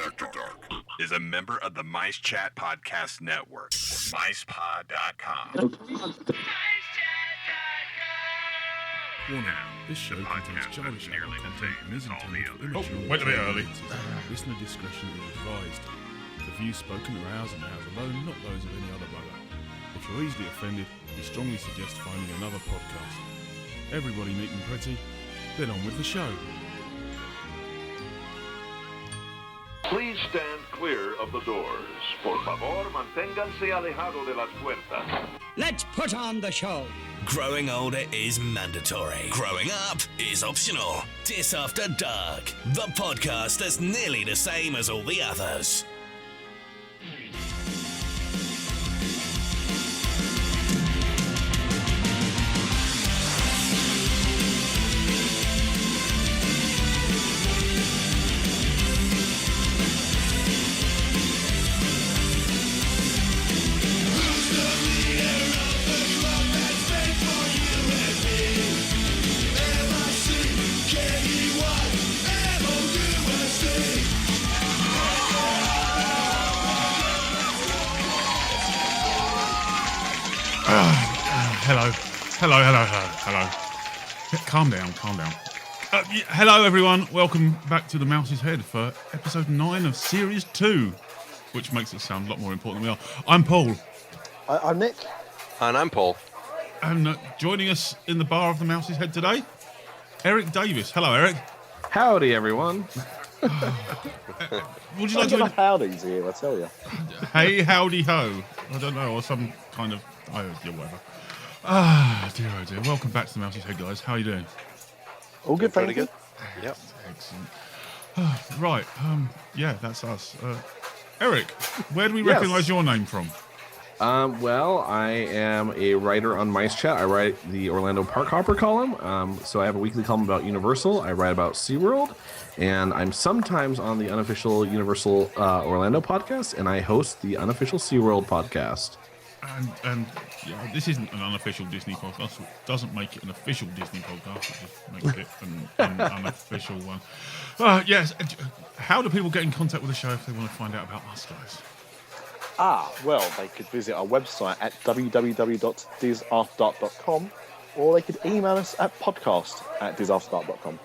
After Dark is a member of the MiceChat Podcast Network, MicePod.com. Warning, this show contains childish adult content and is intended for immature wait a bit early. Listener discretion is advised. The views spoken are ours and ours alone, not those of any other blogger. If you're easily offended, we strongly suggest finding another podcast. Everybody neat and pretty, then on with the show. Please stand clear of the doors. Por favor, manténganse alejado de las puertas. Let's put on the show. Growing older is mandatory. Growing up is optional. Dis After Dark, the podcast that's nearly the same as all the others. Hello. Calm down. Hello, everyone. Welcome back to the Mouse's Head for episode 9 of Series 2, which makes it sound a lot more important than we are. I'm Paul. I'm Nick. And I'm Paul. And joining us in the bar of the Mouse's Head today, Eric Davis. Hello, Eric. Howdy, everyone. Would you like to... howdies here, I tell you. Hey, howdy ho. I don't know, or some kind of... yeah, whatever. Dear, oh dear. Welcome back to the Mouse's Head, guys. How are you doing? All good, Pretty thank good. you. Yep. Excellent. Right. Yeah, that's us. Eric, where do we recognise your name from? Well, I am a writer on MiceChat. I write the Orlando Park Hopper column. So I have a weekly column about Universal. I write about Seaworld. And I'm sometimes on the unofficial Universal Orlando podcast. And I host the unofficial Seaworld podcast. And yeah, this isn't an unofficial Disney podcast. It doesn't make it an official Disney podcast. It just makes it an unofficial one. Yes. How do people get in contact with the show if they want to find out about us, guys? Well, they could visit our website at www.DisAfterDark.com, or they could email us at podcast@DisAfterDark.com.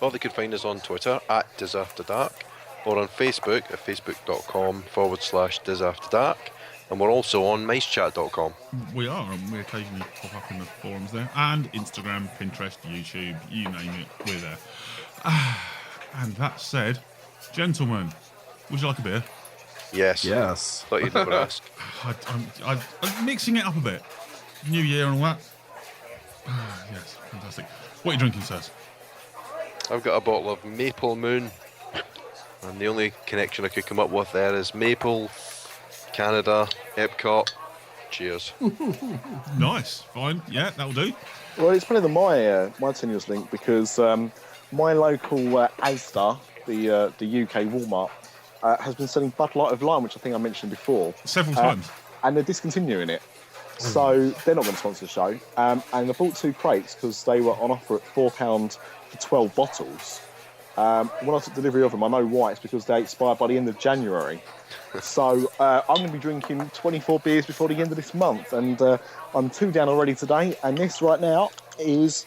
Or they could find us on Twitter at DisAfterDark, or on Facebook at facebook.com/DisAfterDark. And we're also on MiceChat.com. We are, and we occasionally pop up in the forums there. And Instagram, Pinterest, YouTube, you name it, we're there. And that said, gentlemen, would you like a beer? Yes. Thought you'd never ask. I'm mixing it up a bit. New year and all that. Yes, fantastic. What are you drinking, sirs? I've got a bottle of Maple Moon. And the only connection I could come up with there is Maple, Canada, Epcot. Cheers. Nice, fine, yeah, that'll do. Well, it's funny that my tenuous link, because my local Asda, the UK Walmart, has been selling Bud Light of Lime, which I think I mentioned before. Several times. And they're discontinuing it. So they're not going to sponsor the show. And I bought 2 crates because they were on offer at £4 for 12 bottles. When I took delivery of them, I know why. It's because they expire by the end of January. So I'm going to be drinking 24 beers before the end of this month. And I'm 2 down already today. And this right now is,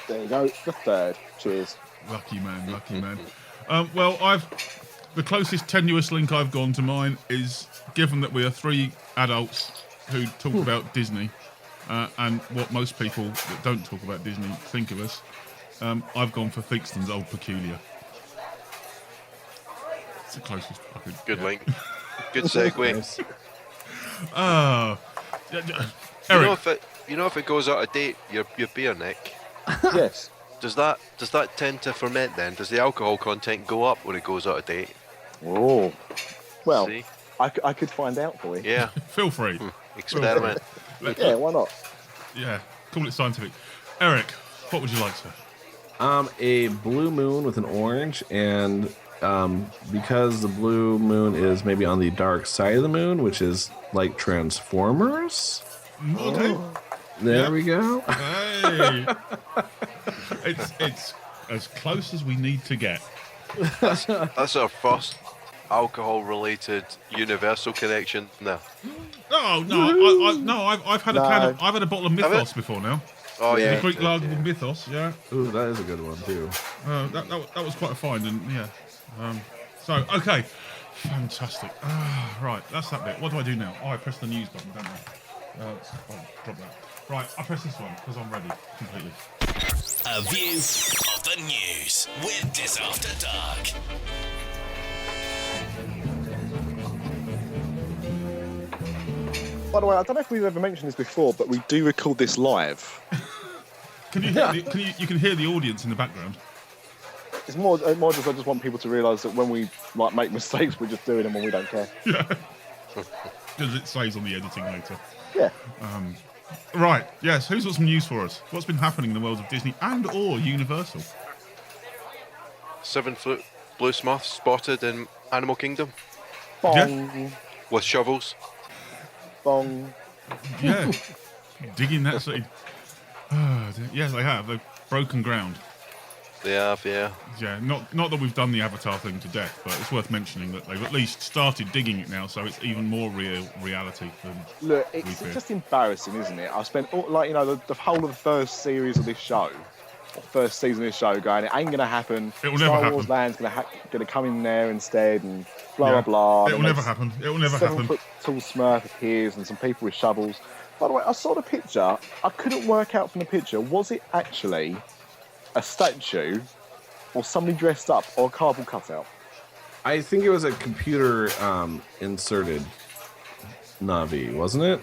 there you go, the 3rd. Cheers. Lucky man. Well, the closest tenuous link I've gone to mine is, given that we are 3 adults who talk about Disney, and what most people that don't talk about Disney think of us, I've gone for Theakston's Old Peculiar. It's the closest I could. Good link. Good segue. Eric. You know if it goes out of date, your beer, Nick. Yes. Does that tend to ferment then? Does the alcohol content go up when it goes out of date? Oh. Well, See? I could find out for you. Yeah. Feel free. Experiment. Yeah, why not? Yeah, call it scientific. Eric, what would you like, sir? A blue moon with an orange, and because the blue moon is maybe on the dark side of the moon, which is like Transformers. Okay. There we go. Hey. It's as close as we need to get. That's our first alcohol-related universal connection? No. Oh no, I've had I've had a bottle of Mythos before now. Oh yeah, The Greek lager with Mythos, yeah. Ooh, that is a good one too. That was quite a find, and yeah. So okay, fantastic. Right, that's that bit. What do I do now? Oh, I press the news button, don't I? Drop that. Right, I press this one because I'm ready completely. A view of the news with DisAfterDark. By the way, I don't know if we've ever mentioned this before, but we do record this live. Can you hear you can hear the audience in the background? It's more just I just want people to realise that when we make mistakes, we're just doing them and we don't care. Yeah. Because it saves on the editing later. Yeah. Right. Yes. Who's got some news for us? What's been happening in the world of Disney and/or Universal? 7-foot blue moth spotted in Animal Kingdom. Bong. Yeah. With shovels. Bong. Yeah. Digging that seed. Yes, they have. They've broken ground. They have, yeah. Yeah. Not that we've done the Avatar thing to death, but it's worth mentioning that they've at least started digging it now, so it's even more reality than. Look, it's just embarrassing, isn't it? I spent the whole of the first series of this show, or first season of this show, going, it ain't gonna happen. It will never happen. Star Wars Land's gonna come in there instead, and blah blah blah. It will never happen. It will never happen. 7-foot tall Smurf appears, and some people with shovels. By the way, I saw the picture. I couldn't work out from the picture, was it actually a statue, or somebody dressed up, or a cardboard cutout? I think it was a computer inserted Navi, wasn't it?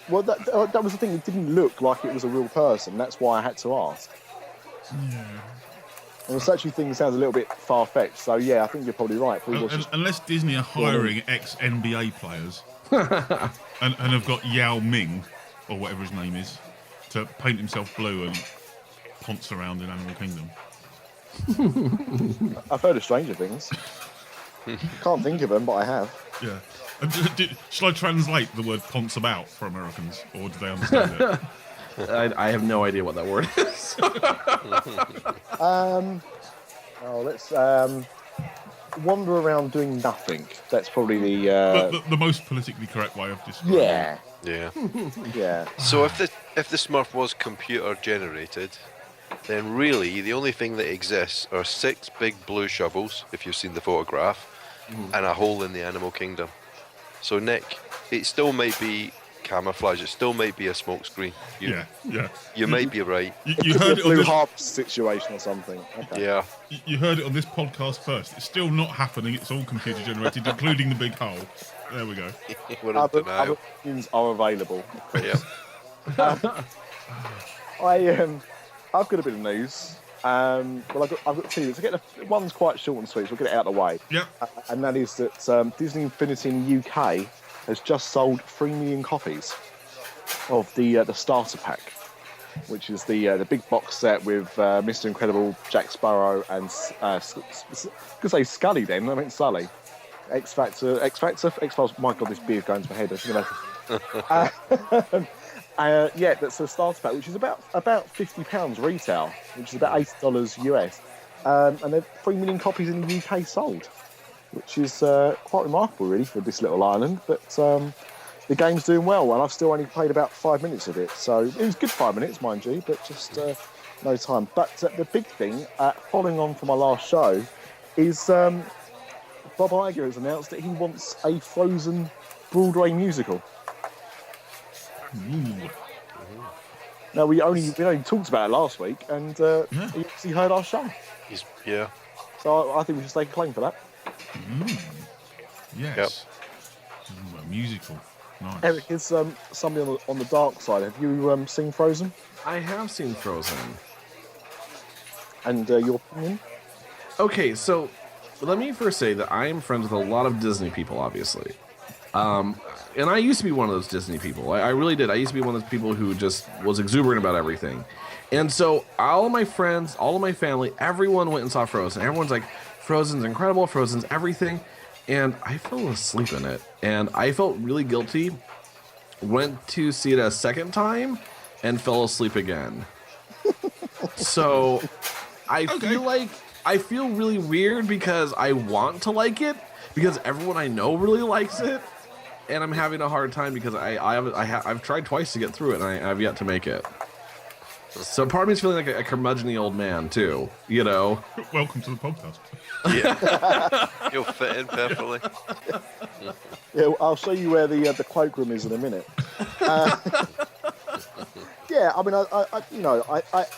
Well, that was the thing. It didn't look like it was a real person. That's why I had to ask. Yeah. And the statue thing sounds a little bit far-fetched, so yeah, I think you're probably right. Unless Disney are hiring ex-NBA players and have got Yao Ming, or whatever his name is, to paint himself blue and ponce around in Animal Kingdom. I've heard of Stranger Things. Can't think of them, but I have. Yeah. Shall I translate the word ponce about for Americans, or do they understand it? I have no idea what that word is. Let's wander around doing nothing. That's probably the most politically correct way of describing it. Yeah. Yeah. Yeah. So if the Smurf was computer generated, then really the only thing that exists are 6 big blue shovels, if you've seen the photograph, and a hole in the Animal Kingdom. So Nick, it still might be camouflage, it still might be a smoke screen. You might be right. You heard it on Blue this Harp situation or something. Okay. Yeah. You heard it on this podcast first. It's still not happening. It's all computer generated, including the big hole. There we go. We're in Other denial. opinions are available. Yeah. I've got a bit of news. Well, I've got 2. One's quite short and sweet, so we'll get it out of the way. Yep. And that is that Disney Infinity in the UK has just sold 3 million copies of the starter pack, which is the big box set with Mr. Incredible, Jack Sparrow, and could say Scully then. I meant Sully. X Factor, X-Files. My God, this beard's going to my head. I should have. Yeah, that's a starter pack, which is about £50 retail, which is about $80 US, and they've 3 million copies in the UK sold, which is quite remarkable, really, for this little island. But the game's doing well, and I've still only played about 5 minutes of it, so it was good 5 minutes, mind you, but just no time. But the big thing, following on from my last show, is Bob Iger has announced that he wants a Frozen Broadway musical. Ooh. Now we only talked about it last week, and he heard our show. Yeah. So I think we should stake a claim for that. Yes. Yep. Ooh, a musical. Nice. Eric, is somebody on the dark side? Have you seen Frozen? I have seen Frozen. And your opinion? Okay, so let me first say that I am friends with a lot of Disney people, obviously. And I used to be one of those Disney people. I really did. I used to be one of those people who just was exuberant about everything. And so all of my friends, all of my family, everyone went and saw Frozen. Everyone's like, Frozen's incredible, Frozen's everything. And I fell asleep in it. And I felt really guilty. Went to see it a second time and fell asleep again. So I feel like I feel really weird because I want to like it because everyone I know really likes it, and I'm having a hard time because I've tried twice to get through it and I've yet to make it. So part of me is feeling like a curmudgeon-y old man too, you know. Welcome to the podcast. Yeah. You'll fit in perfectly. Yeah, I'll show you where the cloakroom is in a minute. Yeah, I mean,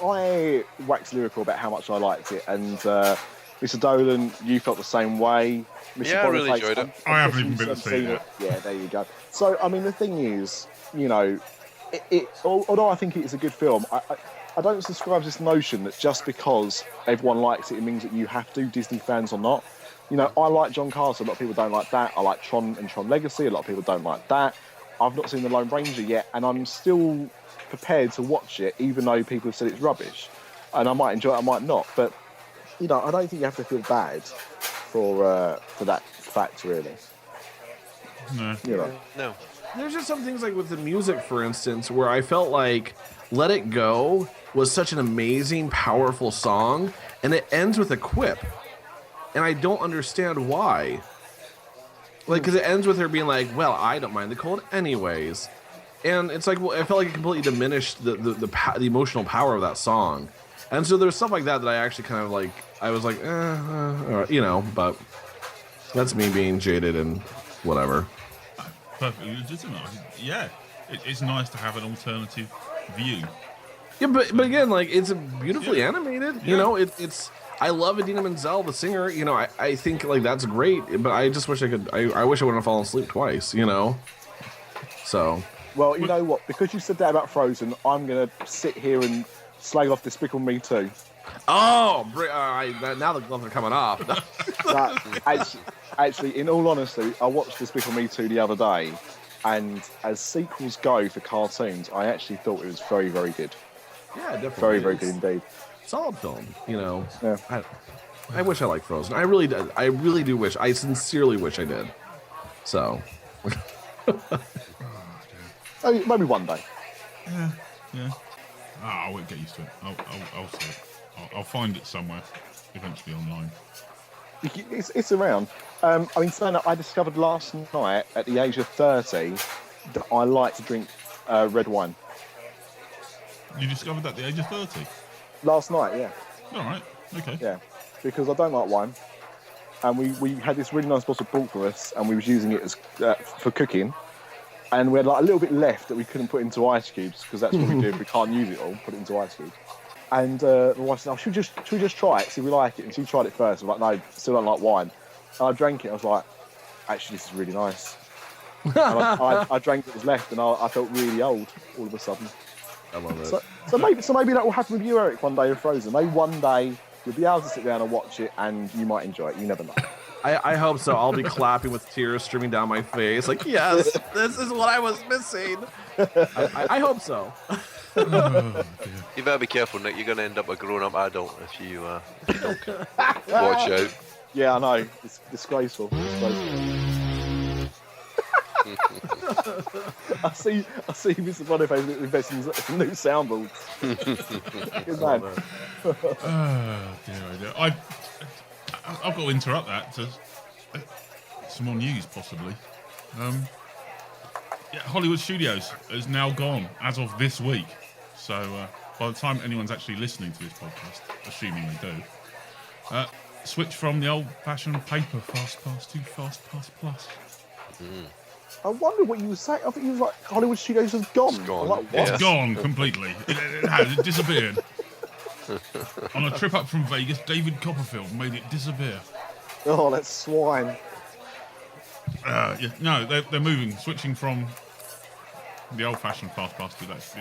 I waxed lyrical about how much I liked it, and Mr. Dolan, you felt the same way. Mr. Yeah, I really enjoyed it. I haven't even been to see it. Yeah, there you go. So, I mean, the thing is, you know, although I think it is a good film, I don't subscribe to this notion that just because everyone likes it, it means that you have to, Disney fans or not. You know, I like John Carter, a lot of people don't like that. I like Tron and Tron Legacy, a lot of people don't like that. I've not seen The Lone Ranger yet, and I'm still prepared to watch it, even though people have said it's rubbish. And I might enjoy it, I might not. But, you know, I don't think you have to feel bad for that fact, really. No. You know. No. There's just some things like with the music, for instance, where I felt like Let It Go was such an amazing, powerful song, and it ends with a quip. And I don't understand why. Like, because it ends with her being like, well, I don't mind the cold anyways. And it's like, well, I felt like it completely diminished the emotional power of that song. And so there's stuff like that I actually kind of like, I was like, you know, but that's me being jaded and whatever. Perfectly legitimate. Yeah, it's nice to have an alternative view. Yeah, but again, like, it's beautifully animated. You know, it's. I love Idina Menzel, the singer. You know, I think like that's great. But I just wish I could. I wish I wouldn't have fallen asleep twice. You know. So. Well, you know what? Because you said that about Frozen, I'm gonna sit here and slag off Despicable Me too. Oh, now the gloves are coming off. Actually, in all honesty, I watched Despicable Me 2 the other day, and as sequels go for cartoons, I actually thought it was very, very good. Yeah, definitely. Very, very good indeed. Solid film, you know. Yeah. I wish I liked Frozen. I really do wish. I sincerely wish I did. So. Maybe one day. Yeah. I won't get used to it. I'll see it. I'll find it somewhere, eventually online. It's around. I mean, something that I discovered last night at the age of 30 that I like to drink red wine. You discovered that at the age of 30? Last night, yeah. All right. Okay. Yeah, because I don't like wine, and we had this really nice bottle brought for us, and we was using it as for cooking, and we had like a little bit left that we couldn't put into ice cubes because that's what we do if we can't use it all. Put it into ice cubes. And my wife said, should we just try it, see if we like it? And she tried it first. I'm like, no, still don't like wine. And I drank it. I was like, actually, this is really nice. And I drank what was left, and I felt really old all of a sudden. I love it. So maybe that will happen with you, Eric, one day with Frozen. Maybe one day you'll be able to sit down and watch it, and you might enjoy it. You never know. I hope so. I'll be clapping with tears streaming down my face. Like, yes, this is what I was missing. I hope so. You better be careful, Nick. You're going to end up a grown-up adult if you don't watch out. Yeah, I know. It's disgraceful. I see Mr. Boniface investing in some new soundboards. Good man. Dear. I've got to interrupt that to some more news, possibly. Hollywood Studios is now gone as of this week. So by the time anyone's actually listening to this podcast, assuming they do, switch from the old-fashioned paper FastPass to FastPass Plus. I wonder what you were saying. I think you was like Hollywood Studios has gone. It's gone. Like, what? It's gone completely. It has. It disappeared. On a trip up from Vegas, David Copperfield made it disappear. Oh, that swine. No, they're moving, switching from the old-fashioned FastPass to this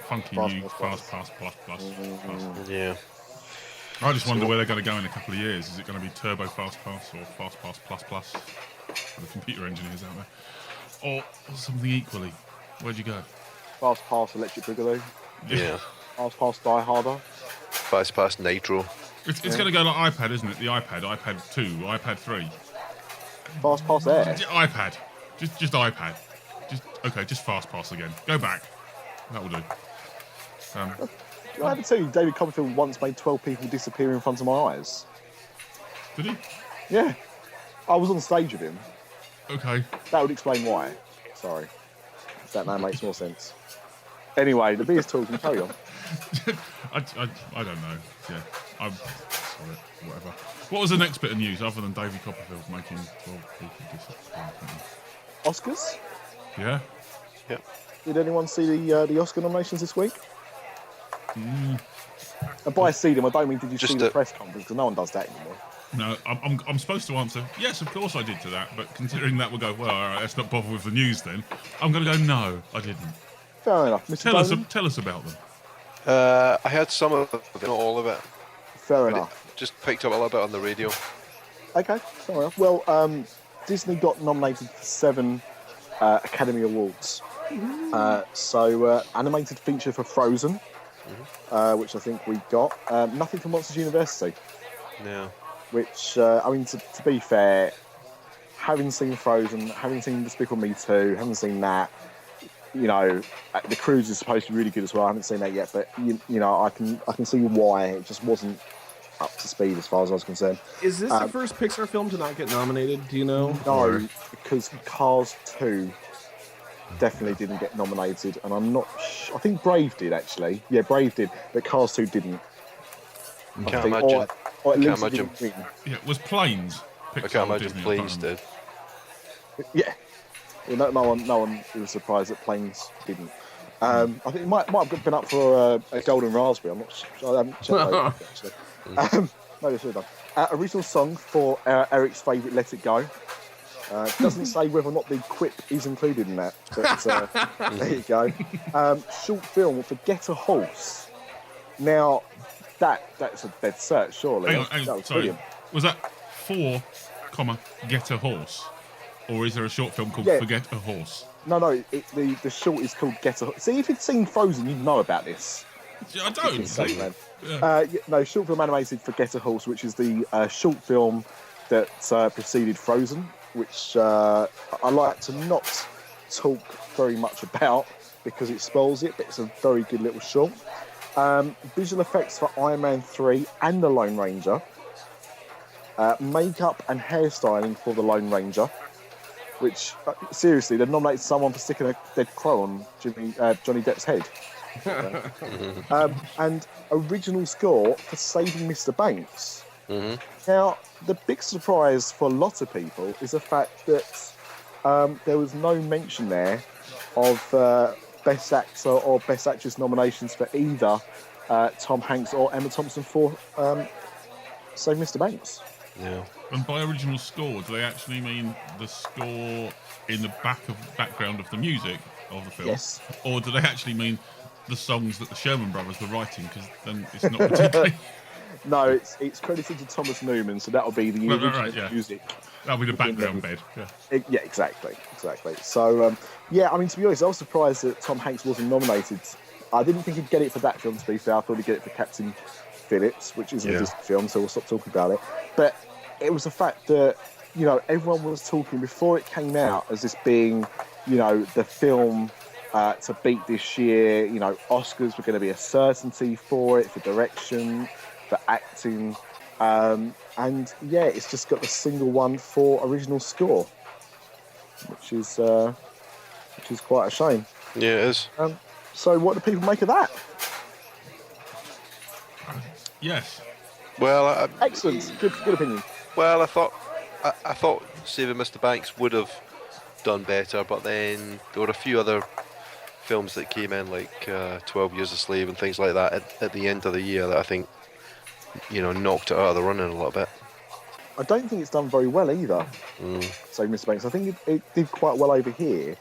funky new FastPass Plus. Yeah. I just wonder where they're going to go in a couple of years. Is it going to be Turbo FastPass or FastPass Plus for the computer engineers out there, or something equally? Where'd you go? FastPass Electric Boogaloo. Yeah. FastPass Die Harder. FastPass Nitro. It's going to go like iPad, isn't it? The iPad 2, iPad 3. FastPass Air. iPad. Just iPad. Just FastPass again. Go back. That will do. I ever tell you David Copperfield once made 12 people disappear in front of my eyes? Did he? Yeah. I was on stage with him. Okay. That would explain why. Sorry. That now makes more sense. Anyway, the beer's talking. Carry on. I don't know. Yeah. I'm sorry. Whatever. What was the next bit of news other than David Copperfield making 12 people disappear? Oscars? Yeah. Yep. Did anyone see the Oscar nominations this week? And by see them, I don't mean did you see the press conference, because no one does that anymore. No, I'm supposed to answer, yes, of course I did to that, but considering that we'll go, well, all right, let's not bother with the news then, I'm going to go, no, I didn't. Fair enough. Mr. Tell us about them. I heard some of it, not all of it. Fair enough. Just picked up a little bit on the radio. Okay, fair enough. Well, Disney got nominated for 7 Academy Awards. So, animated feature for Frozen, which I think we got. Nothing from Monsters University. No. Which, I mean, to be fair, having seen Frozen, having seen Despicable Me 2, having seen that, you know, The Cruise is supposed to be really good as well. I haven't seen that yet, but, you know, I can see why it just wasn't up to speed as far as I was concerned. Is this the first Pixar film to not get nominated? Do you know? No, because Cars 2 definitely didn't get nominated, and I'm not I think Brave did, actually. Yeah, Brave did, but Cars 2 didn't. I can't imagine. Or at I least can't it imagine. didn't win. Yeah, it was Planes. I can't imagine Planes did. Yeah. Well, no one was surprised that Planes didn't. I think it might have been up for a Golden Raspberry. I'm not sure. I haven't checked those, actually. Maybe I should have done. Original song for Eric's favourite Let It Go. Doesn't say whether or not the quip is included in that, but there you go. Short film for Get a Horse. Now, that's a dead search, surely. Hang on, was sorry. brilliant. Was that for, Get a Horse? Or is there a short film called Forget a Horse? No, the short is called Get a Horse. See, if you'd seen Frozen, you'd know about this. I don't. Insane, man. No, short film animated for Get a Horse, which is the short film that preceded Frozen, which I like to not talk very much about because it spoils it, but it's a very good little short. Visual effects for Iron Man 3 and The Lone Ranger. Makeup and hairstyling for The Lone Ranger, which, seriously, they've nominated someone for sticking a dead crow on Johnny Depp's head. And original score for Saving Mr. Banks. Now, the big surprise for a lot of people is the fact that there was no mention there of Best Actor or Best Actress nominations for either Tom Hanks or Emma Thompson for Save Mr. Banks. Yeah. And by original score, do they actually mean the score in the background of the music of the film? Yes. Or do they actually mean the songs that the Sherman Brothers were writing? Because then it's not particularly... No, it's credited to Thomas Newman, so that'll be the original music. That'll be the background bed. Yeah, exactly. So, I mean, to be honest, I was surprised that Tom Hanks wasn't nominated. I didn't think he'd get it for that film, to be fair. I thought he'd get it for Captain Phillips, which isn't a Disney film, so we'll stop talking about it. But it was the fact that, you know, everyone was talking before it came out as this being, you know, the film to beat this year. You know, Oscars were going to be a certainty for it, for direction, for acting. And yeah, it's just got the single one for original score, which is quite a shame. Yeah, it is. So what do people make of that? Yes. Well, Excellent. Good opinion. Well, I thought Saving Mr. Banks would have done better, but then there were a few other films that came in, like 12 Years a Slave and things like that at the end of the year that I think, you know, knocked it out of the running a little bit. I don't think it's done very well either. So Mr. Banks, I think it did quite well over here,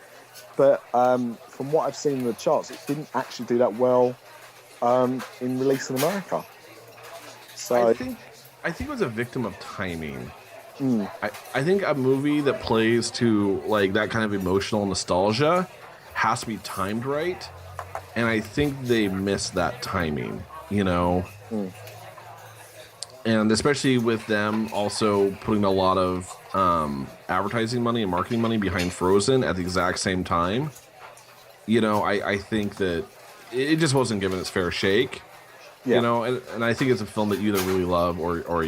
but from what I've seen in the charts, it didn't actually do that well in release in America. So I think it was a victim of timing. I think a movie that plays to like that kind of emotional nostalgia has to be timed right, and I think they missed that timing, you know. And especially with them also putting a lot of advertising money and marketing money behind Frozen at the exact same time, you know, I think that it just wasn't given its fair shake. Yeah. You know, and I think it's a film that you either really love or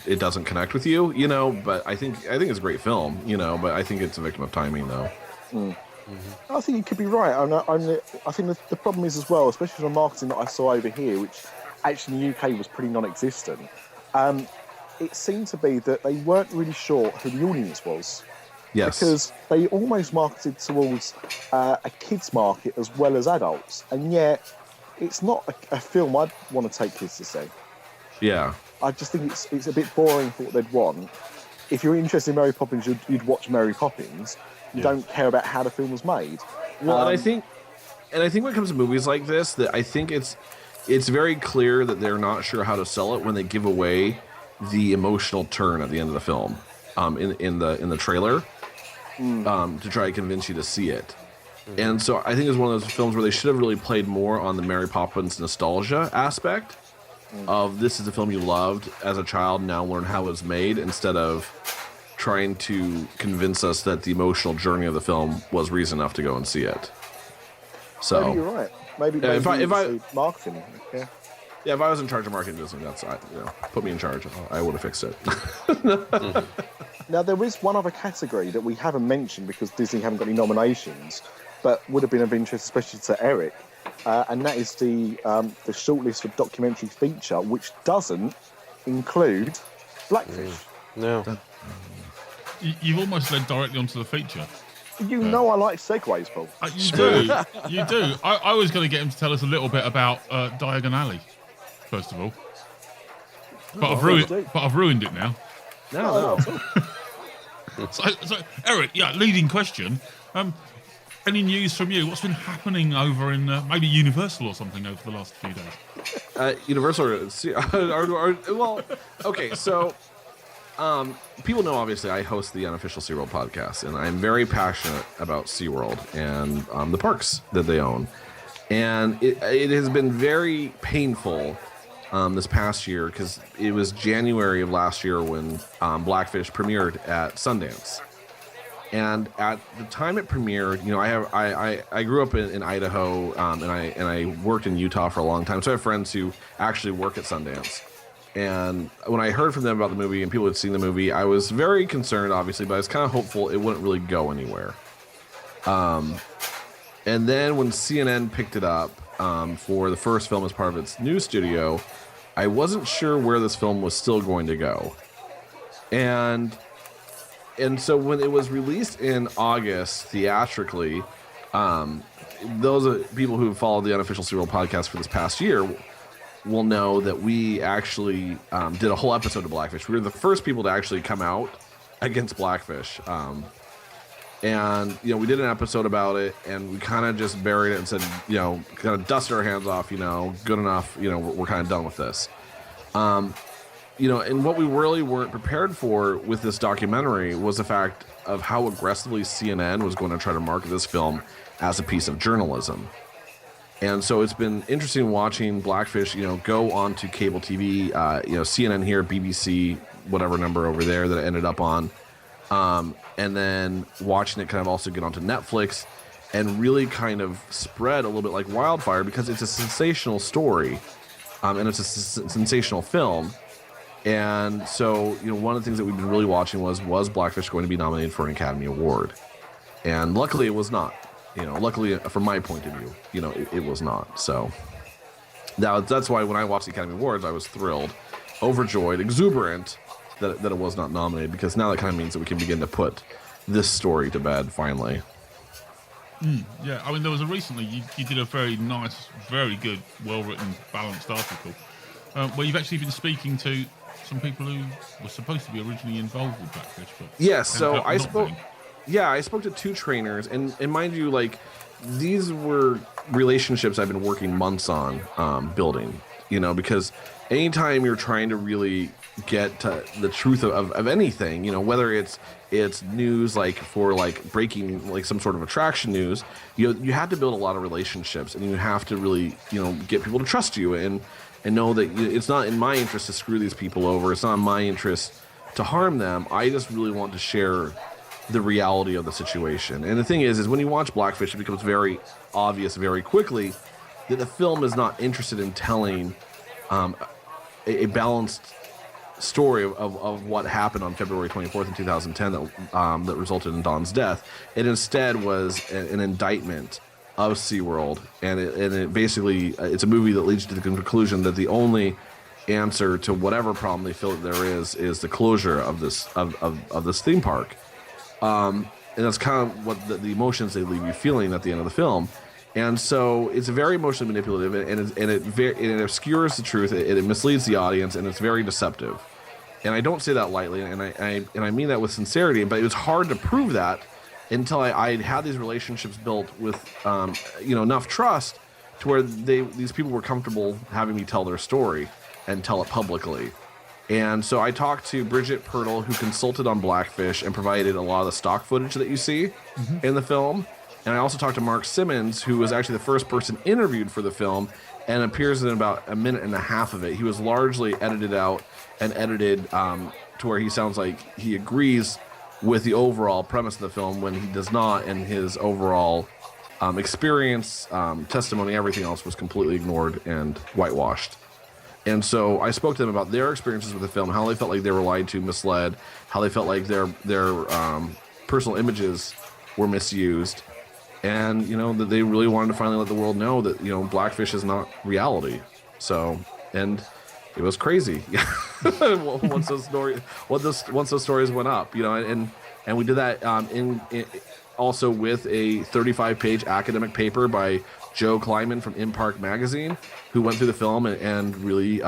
it doesn't connect with you, you know. But I think it's a great film, you know. But I think it's a victim of timing, though. I think you could be right. I think the problem is as well, especially from the marketing that I saw over here, which actually in the UK was pretty non-existent. It seemed to be that they weren't really sure who the audience was. Yes. Because they almost marketed towards a kids market as well as adults, and yet it's not a film I'd want to take kids to see. Yeah. I just think it's a bit boring for what they'd want. If you're interested in Mary Poppins, you'd watch Mary Poppins. You don't care about how the film was made. Well, and I think when it comes to movies like this, that I think it's very clear that they're not sure how to sell it when they give away the emotional turn at the end of the film, in the trailer, to try to convince you to see it. And so I think it's one of those films where they should have really played more on the Mary Poppins nostalgia aspect of this is a film you loved as a child, now learn how it was made, instead of trying to convince us that the emotional journey of the film was reason enough to go and see it. So maybe you're right. Maybe if I marketing. Yeah. Yeah, if I was in charge of marketing Disney, put me in charge. I would have fixed it. Now, there is one other category that we haven't mentioned because Disney haven't got any nominations, but would have been of interest, especially to Eric, and that is the shortlist for documentary feature, which doesn't include Blackfish. No. You've almost led directly onto the feature. You know I like segues, Paul. You do. You do. I was going to get him to tell us a little bit about Diagon Alley, first of all. But I've ruined it now. No. So, Eric, leading question. Any news from you? What's been happening over in maybe Universal or something over the last few days? Universal. Well, okay, so people know, obviously, I host the unofficial Seaworld podcast, and I'm very passionate about Seaworld and the parks that they own. And it has been very painful this past year because it was January of last year when Blackfish premiered at Sundance. And at the time it premiered, you know, I grew up in Idaho, and I worked in Utah for a long time, so I have friends who actually work at Sundance. And when I heard from them about the movie and people had seen the movie, I was very concerned, obviously, but I was kind of hopeful it wouldn't really go anywhere. And then when CNN picked it up for the first film as part of its news studio, I wasn't sure where this film was still going to go. And so when it was released in August theatrically, those people who followed the unofficial Seaworld podcast for this past year will know that we actually did a whole episode of Blackfish. We were the first people to actually come out against Blackfish. And, you know, we did an episode about it, and we kind of just buried it and said, you know, kind of dusted our hands off, you know, good enough, you know, we're kind of done with this. You know, and what we really weren't prepared for with this documentary was the fact of how aggressively CNN was going to try to market this film as a piece of journalism. And so it's been interesting watching Blackfish, you know, go onto cable TV, you know, CNN here, BBC, whatever number over there that it ended up on. And then watching it kind of also get onto Netflix and really kind of spread a little bit like wildfire because it's a sensational story, and it's a sensational film. And so, you know, one of the things that we've been really watching was Blackfish going to be nominated for an Academy Award? And luckily it was not. You know, luckily from my point of view, you know, it was not. So now that's why when I watched the Academy Awards, I was thrilled, overjoyed, exuberant that it was not nominated, because now that kind of means that we can begin to put this story to bed finally. Yeah, I mean, there was recently you did a very nice, very good, well-written, balanced article where you've actually been speaking to some people who were supposed to be originally involved with Blackfish. But yes, so I spoke. Yeah, I spoke to two trainers, and mind you, like, these were relationships I've been working months on building. You know, because anytime you're trying to really get to the truth of anything, you know, whether it's news, like for like breaking like some sort of attraction news, you have to build a lot of relationships, and you have to really, you know, get people to trust you and know that it's not in my interest to screw these people over. It's not in my interest to harm them. I just really want to share the reality of the situation. And the thing is when you watch Blackfish, it becomes very obvious very quickly that the film is not interested in telling a balanced story of what happened on February 24th in 2010 that resulted in Don's death. It instead was an indictment of SeaWorld, and it basically it's a movie that leads to the conclusion that the only answer to whatever problem they feel that there is the closure of this theme park. And that's kind of what the emotions they leave you feeling at the end of the film. And so it's very emotionally manipulative, and it obscures the truth. It misleads the audience, and it's very deceptive. And I don't say that lightly, and I mean that with sincerity. But it was hard to prove that until I had these relationships built with enough trust to where these people were comfortable having me tell their story and tell it publicly. And so I talked to Bridget Pirtle, who consulted on Blackfish and provided a lot of the stock footage that you see in the film. And I also talked to Mark Simmons, who was actually the first person interviewed for the film and appears in about a minute and a half of it. He was largely edited out and edited to where he sounds like he agrees with the overall premise of the film when he does not, and his overall experience, testimony, everything else was completely ignored and whitewashed. And so I spoke to them about their experiences with the film, how they felt like they were lied to, misled, how they felt like their personal images were misused, and that they really wanted to finally let the world know that Blackfish is not reality. So, and it was crazy once those stories went up, and we did that in also with a 35-page academic paper by Joe Kleiman from In Park Magazine, who went through the film and really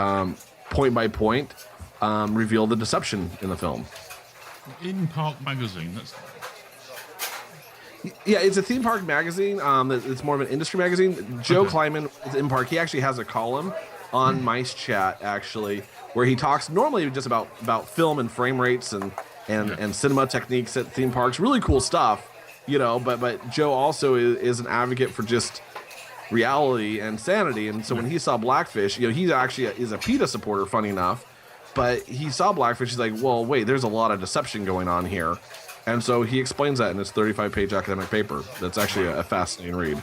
point by point revealed the deception in the film. In Park Magazine, yeah, it's a theme park magazine. It's more of an industry magazine. Joe Kleiman is In Park. He actually has a column on MiceChat, actually, where he talks normally just about film and frame rates and cinema techniques at theme parks. Really cool stuff, but Joe also is an advocate for just reality and sanity. And so when he saw Blackfish, he actually is a PETA supporter, funny enough, but he saw Blackfish. He's like, well, wait, there's a lot of deception going on here. And so he explains that in his 35-page academic paper. That's actually a fascinating read.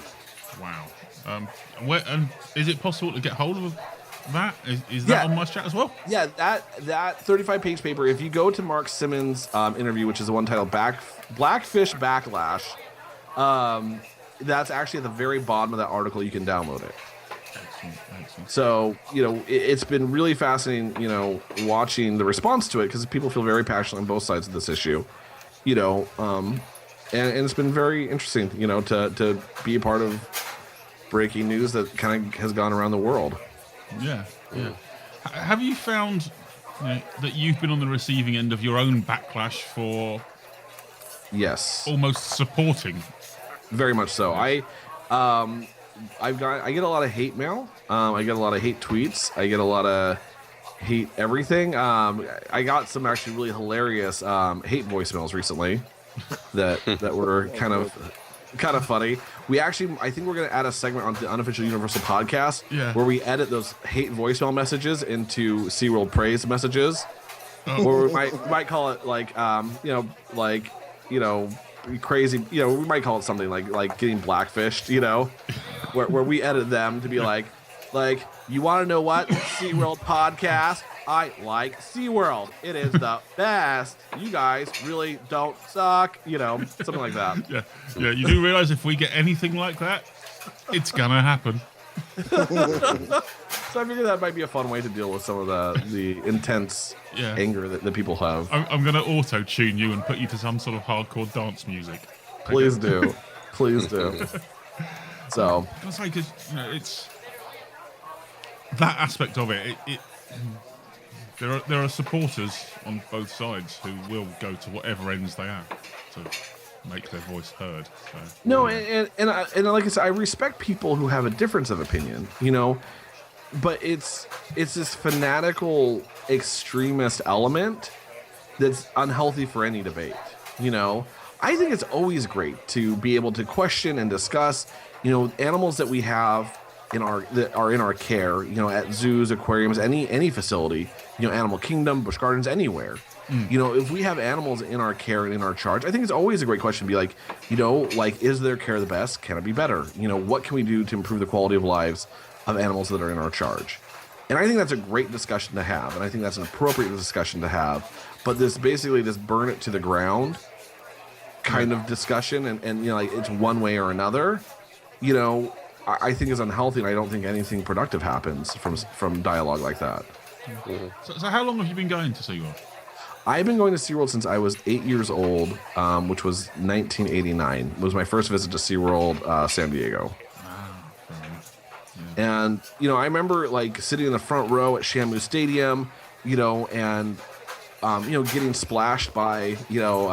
Wow. And is it possible to get hold of that? Is that on MiceChat as well? Yeah, that 35-page paper, if you go to Mark Simmons' interview, which is the one titled Blackfish Backlash, that's actually at the very bottom of that article. You can download it. Excellent. So, it's been really fascinating, watching the response to it, because people feel very passionate on both sides of this issue. And it's been very interesting, to be a part of breaking news that kind of has gone around the world. Yeah. Have you found that you've been on the receiving end of your own backlash for? Yes. Almost supporting. Very much so. I get a lot of hate mail. I get a lot of hate tweets. I get a lot of hate everything. I got some actually really hilarious hate voicemails recently that were kind of funny. I think we're going to add a segment on the Unofficial Universal Podcast where we edit those hate voicemail messages into SeaWorld praise messages. Or we might call it crazy, we might call it something like getting blackfished, where we edit them to be like, you want to know what? SeaWorld Podcast, I like SeaWorld. It is the best. You guys really don't suck, something like that. Yeah. You do realize if we get anything like that, it's gonna happen. So I figured that might be a fun way to deal with some of the intense anger that people have. I'm going to auto-tune you and put you to some sort of hardcore dance music. Please do. So. I was like, because it's that aspect of it. There are supporters on both sides who will go to whatever ends they are to make their voice heard. So, no, and like I said, I respect people who have a difference of opinion, but it's this fanatical extremist element that's unhealthy for any debate. I think it's always great to be able to question and discuss, animals that we have that are in our care, at zoos, aquariums, any facility, Animal Kingdom, Busch Gardens, anywhere. If we have animals in our care and in our charge, I think it's always a great question to be like, is their care the best? Can it be better? What can we do to improve the quality of lives of animals that are in our charge? And I think that's a great discussion to have, and I think that's an appropriate discussion to have. But this burn it to the ground kind of discussion, and you know, like it's one way or another, you know, I think is unhealthy, and I don't think anything productive happens from dialogue like that. So how long have you been going to SeaWorld? I've been going to SeaWorld since I was 8 years old, which was 1989. It was my first visit to SeaWorld, San Diego. And, you know, I remember, like, sitting in the front row at Shamu Stadium, you know, and, you know, getting splashed by, you know,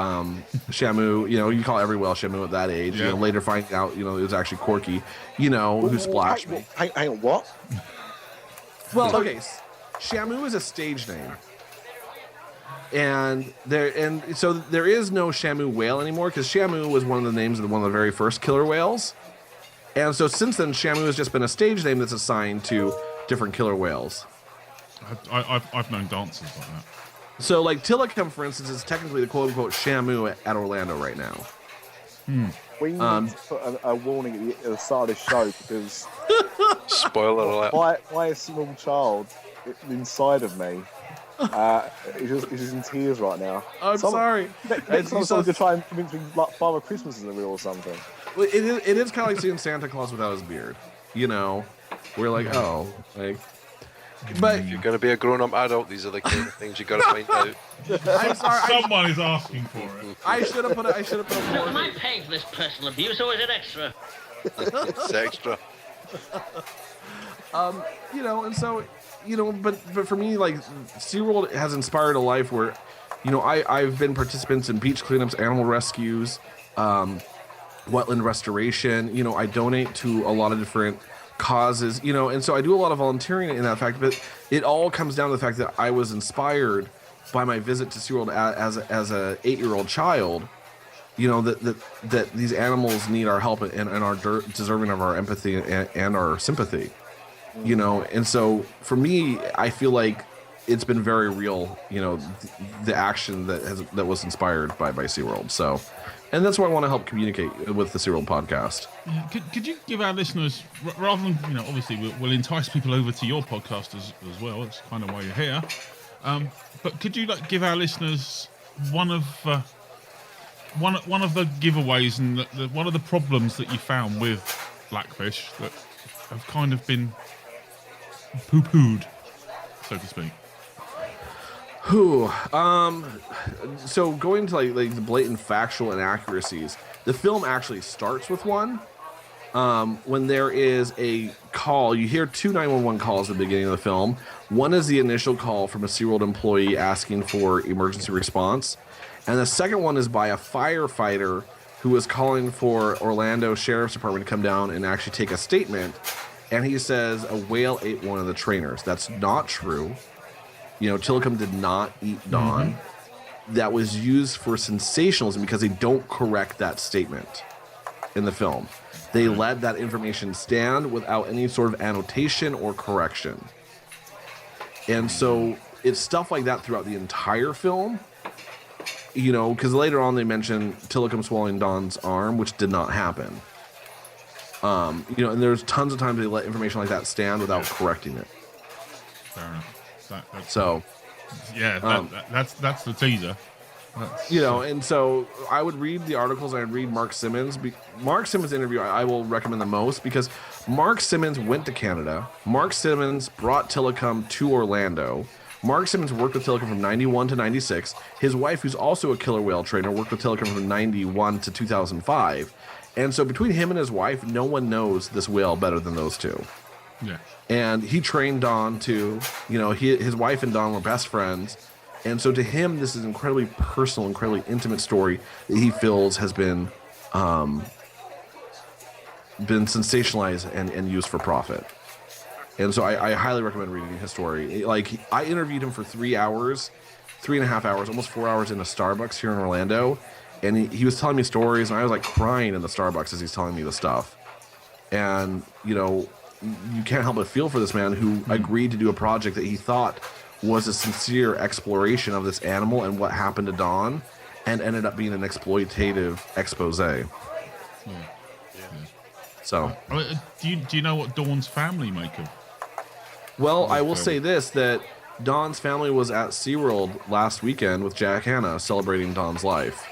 Shamu. You know, you call every whale Shamu at that age. Yeah. You know, later finding out, you know, it was actually Corky, you know, who splashed me. Hang on, what? Well, okay, Shamu is a stage name. And so there is no Shamu whale anymore, because Shamu was one of the names of one of the very first killer whales. And so since then, Shamu has just been a stage name that's assigned to different killer whales. I've known dancers like that. So, like, Tilikum, for instance, is technically the quote-unquote Shamu at Orlando right now. We need to put a warning at the start of the show, because Spoiler alert. why a small child inside of me is just in tears right now. I'm sorry. Next time someone could try and convince me like Father Christmas isn't real or something. Well, it is kind of like seeing Santa Claus without his beard. You know, we're like, oh, like, but If you're going to be a grown-up adult, these are the kind of things you got to find out. I'm sorry. Someone is asking for it. I should have put a Am I warning. paying for this personal abuse, or is it extra? It's extra. You know, and so, you know, but for me, like, SeaWorld has inspired a life where, you know, I've been participants in beach cleanups, animal rescues, wetland restoration. You know, I donate to a lot of different causes, you know, and so I do a lot of volunteering in that fact, but it all comes down to the fact that I was inspired by my visit to SeaWorld as a 8-year-old child, you know, that these animals need our help and are deserving of our empathy and our sympathy, you know. And so for me, I feel like it's been very real, you know, the action that was inspired by SeaWorld. So, and that's why I want to help communicate with the SeaWorld podcast. Yeah. Could you give our listeners, rather than, you know, obviously we'll entice people over to your podcast as well. That's kind of why you're here. But could you, like, give our listeners one of the giveaways and one of the problems that you found with Blackfish that have kind of been poo-pooed, so to speak? So going to like the blatant factual inaccuracies, the film actually starts with one. When there is a call, you hear 2 911 calls at the beginning of the film. One is the initial call from a SeaWorld employee asking for emergency response. And the second one is by a firefighter who was calling for Orlando Sheriff's Department to come down and actually take a statement. And he says a whale ate one of the trainers. That's not true. You know, Tilikum did not eat Dawn. Mm-hmm. That was used for sensationalism because they don't correct that statement in the film. They let that information stand without any sort of annotation or correction. And so it's stuff like that throughout the entire film. You know, because later on they mention Tilikum swallowing Dawn's arm, which did not happen. You know, and there's tons of times they let information like that stand without correcting it. Fair enough. That's the teaser. You know, and so I would read the articles. I would read Mark Simmons. Mark Simmons' interview I will recommend the most because Mark Simmons went to Canada. Mark Simmons brought Tilikum to Orlando. Mark Simmons worked with Tilikum from 91 to 96. His wife, who's also a killer whale trainer, worked with Tilikum from 91 to 2005. And so between him and his wife, no one knows this whale better than those two. Yeah. And he trained Dawn too. You know, his wife and Dawn were best friends. And so to him, this is an incredibly personal, incredibly intimate story that he feels has been sensationalized and used for profit. And so I highly recommend reading his story. Like, I interviewed him for 3 hours, 3.5 hours, almost 4 hours in a Starbucks here in Orlando. And he was telling me stories, and I was like crying in the Starbucks as he's telling me the stuff. And, you know, you can't help but feel for this man who agreed to do a project that he thought was a sincere exploration of this animal and what happened to Dawn, and ended up being an exploitative expose. Yeah. So, do you know what Dawn's family make of Well, I will say this, that Dawn's family was at SeaWorld last weekend with Jack Hanna celebrating Dawn's life.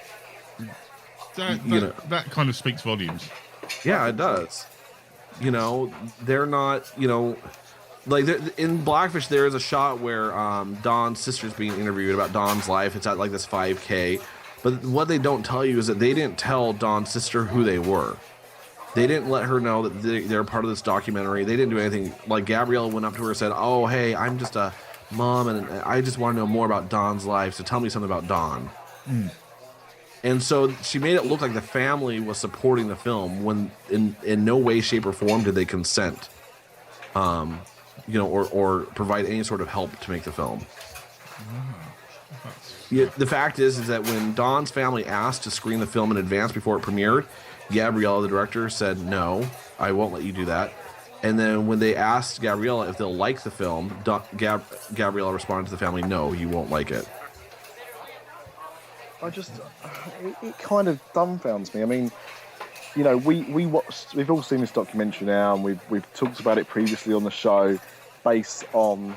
That kind of speaks volumes. Yeah, it does. They're not, like in Blackfish, there is a shot where Dawn's sister's being interviewed about Dawn's life. It's at like this 5K. But what they don't tell you is that they didn't tell Dawn's sister who they were. They didn't let her know that they're part of this documentary. They didn't do anything. Like Gabriella went up to her and said, "Oh, hey, I'm just a mom, and I just want to know more about Dawn's life. So tell me something about Dawn." And so she made it look like the family was supporting the film when in no way, shape, or form did they consent, or provide any sort of help to make the film. Yeah, the fact is that when Dawn's family asked to screen the film in advance before it premiered, Gabriella, the director, said, "No, I won't let you do that." And then when they asked Gabriella if they'll like the film, Gabriella responded to the family, "No, you won't like it." It kind of dumbfounds me. I mean, we've all seen this documentary now, and we've talked about it previously on the show, based on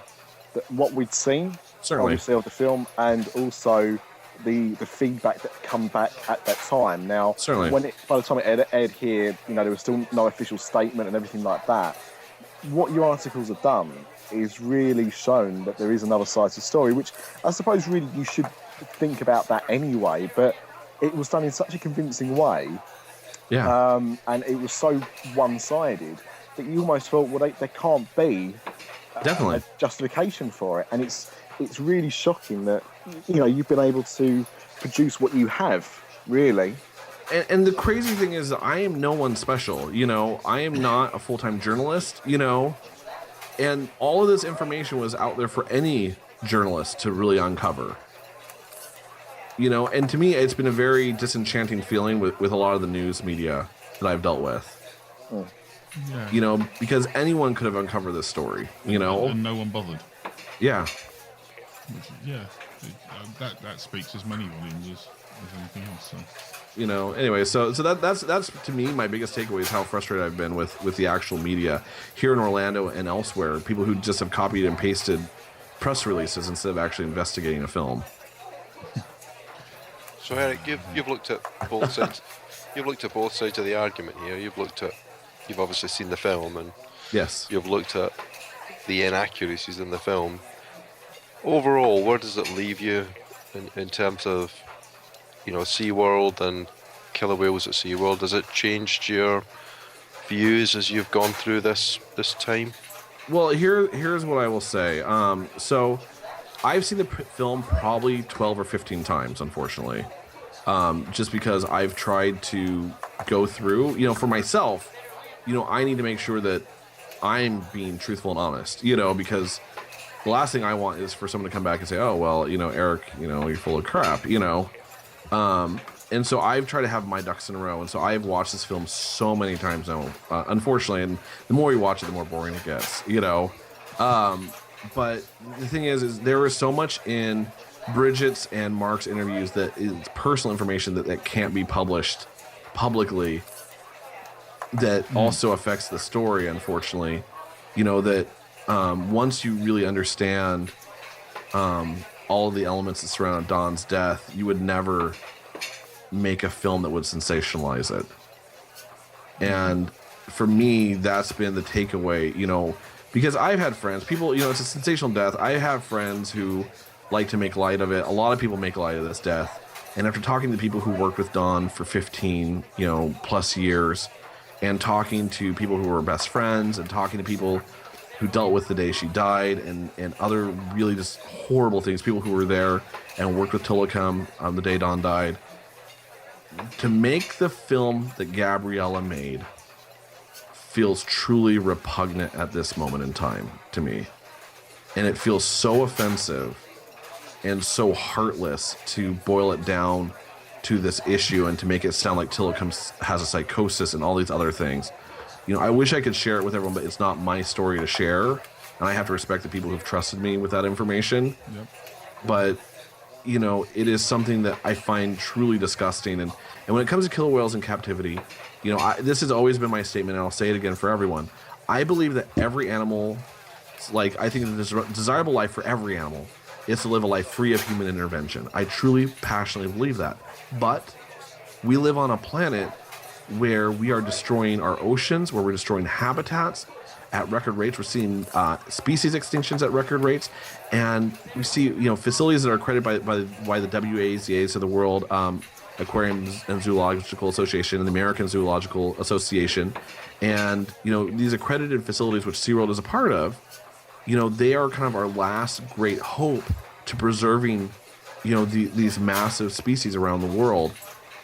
what we'd seen, obviously, of the film, and also the feedback that come back at that time. Now, by the time it aired here, there was still no official statement and everything like that. What your articles have done is really shown that there is another side to the story, which I suppose really you should think about that anyway, but it was done in such a convincing way, and it was so one-sided that you almost felt, well, there can't be definitely a justification for it, and it's really shocking that you've been able to produce what you have, really. And the crazy thing is that I am no one special. I am not a full-time journalist. And all of this information was out there for any journalist to really uncover. And to me, it's been a very disenchanting feeling with a lot of the news media that I've dealt with. Because anyone could have uncovered this story. And no one bothered. Yeah. That speaks as many volumes as anything else. So. Anyway, so that's to me my biggest takeaway is how frustrated I've been with the actual media here in Orlando and elsewhere. People who just have copied and pasted press releases instead of actually investigating a film. So Eric, you've looked at both sides. You've looked at both sides of the argument here. You've obviously seen the film, and yes, you've looked at the inaccuracies in the film. Overall, where does it leave you in terms of, SeaWorld and killer whales at SeaWorld? Has it changed your views as you've gone through this time? Well, here's what I will say. So I've seen the film probably 12 or 15 times, unfortunately, just because I've tried to go through, for myself, I need to make sure that I'm being truthful and honest, because the last thing I want is for someone to come back and say, "Oh, well, Eric, you're full of crap," And so I've tried to have my ducks in a row. And so I've watched this film so many times now, unfortunately. And the more you watch it, the more boring it gets, But the thing is there is so much in Bridget's and Mark's interviews that is personal information that can't be published publicly that also affects the story, unfortunately. That once you really understand all of the elements that surround Dawn's death, you would never make a film that would sensationalize it. And for me, that's been the takeaway, because I've had friends, people, it's a sensational death. I have friends who like to make light of it. A lot of people make light of this death. And after talking to people who worked with Dawn for 15, plus years, and talking to people who were best friends, and talking to people who dealt with the day she died, and other really just horrible things, people who were there and worked with Telecom on the day Dawn died, to make the film that Gabriella made feels truly repugnant at this moment in time to me. And it feels so offensive and so heartless to boil it down to this issue and to make it sound like Telecom has a psychosis and all these other things. I wish I could share it with everyone, but it's not my story to share. And I have to respect the people who've trusted me with that information. Yep. But, it is something that I find truly disgusting. And when it comes to killer whales in captivity, this has always been my statement, and I'll say it again for everyone. I believe that every animal it's like I think the desirable life for every animal is to live a life free of human intervention. I truly, passionately believe that. But we live on a planet where we are destroying our oceans, where we're destroying habitats at record rates. We're seeing species extinctions at record rates, and we see facilities that are accredited by the WAZAs of the world, Aquarium and Zoological Association and the American Zoological Association, and these accredited facilities which SeaWorld is a part of. They are kind of our last great hope to preserving these massive species around the world.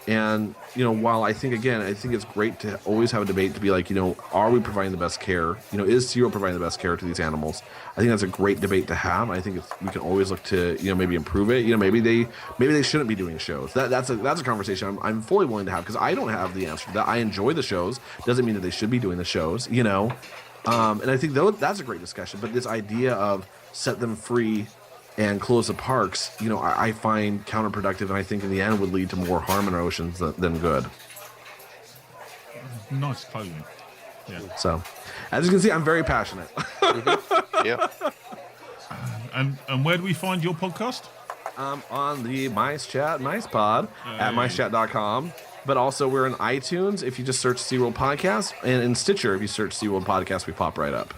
And while I think it's great to always have a debate to be like, are we providing the best care? Is SeaWorld providing the best care to these animals? I think that's a great debate to have. I think we can always look to maybe improve it. Maybe they shouldn't be doing shows. That's a conversation I'm fully willing to have, because I don't have the answer to that. I enjoy the shows. Doesn't mean that they should be doing the shows. And I think that's a great discussion. But this idea of set them free and close the parks, I find counterproductive, and I think in the end would lead to more harm in our oceans than good. Nice clothing. Yeah. So, as you can see, I'm very passionate. Mm-hmm. Yeah. And where do we find your podcast? On the MiceChat, MicePod at MiceChat.com. But also we're in iTunes if you just search Seaworld Podcast, and in Stitcher if you search Seaworld Podcast, we pop right up.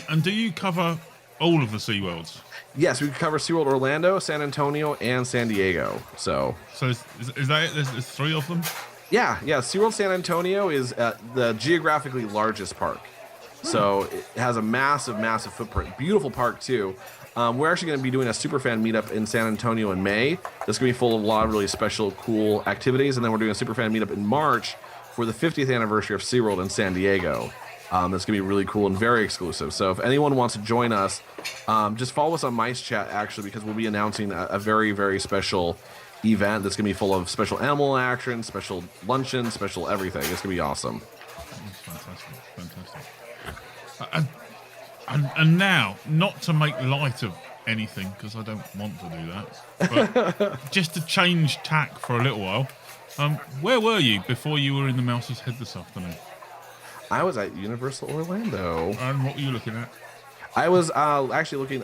And do you cover all of the SeaWorlds? Yes, we cover SeaWorld Orlando, San Antonio, and San Diego. So is that it? There's 3 of them? Yeah. SeaWorld San Antonio is the geographically largest park. So it has a massive, massive footprint. Beautiful park, too. We're actually going to be doing a superfan meetup in San Antonio in May. That's going to be full of a lot of really special, cool activities. And then we're doing a superfan meetup in March for the 50th anniversary of SeaWorld in San Diego. That's going to be really cool and very exclusive. So if anyone wants to join us, just follow us on MiceChat, actually, because we'll be announcing a very, very special event that's going to be full of special animal action, special luncheon, special everything. It's going to be awesome. That's fantastic. And now, not to make light of anything, because I don't want to do that, but just to change tack for a little while, where were you before you were in the Mouse's Head this afternoon? I was at Universal Orlando. And what were you looking at? I was actually looking.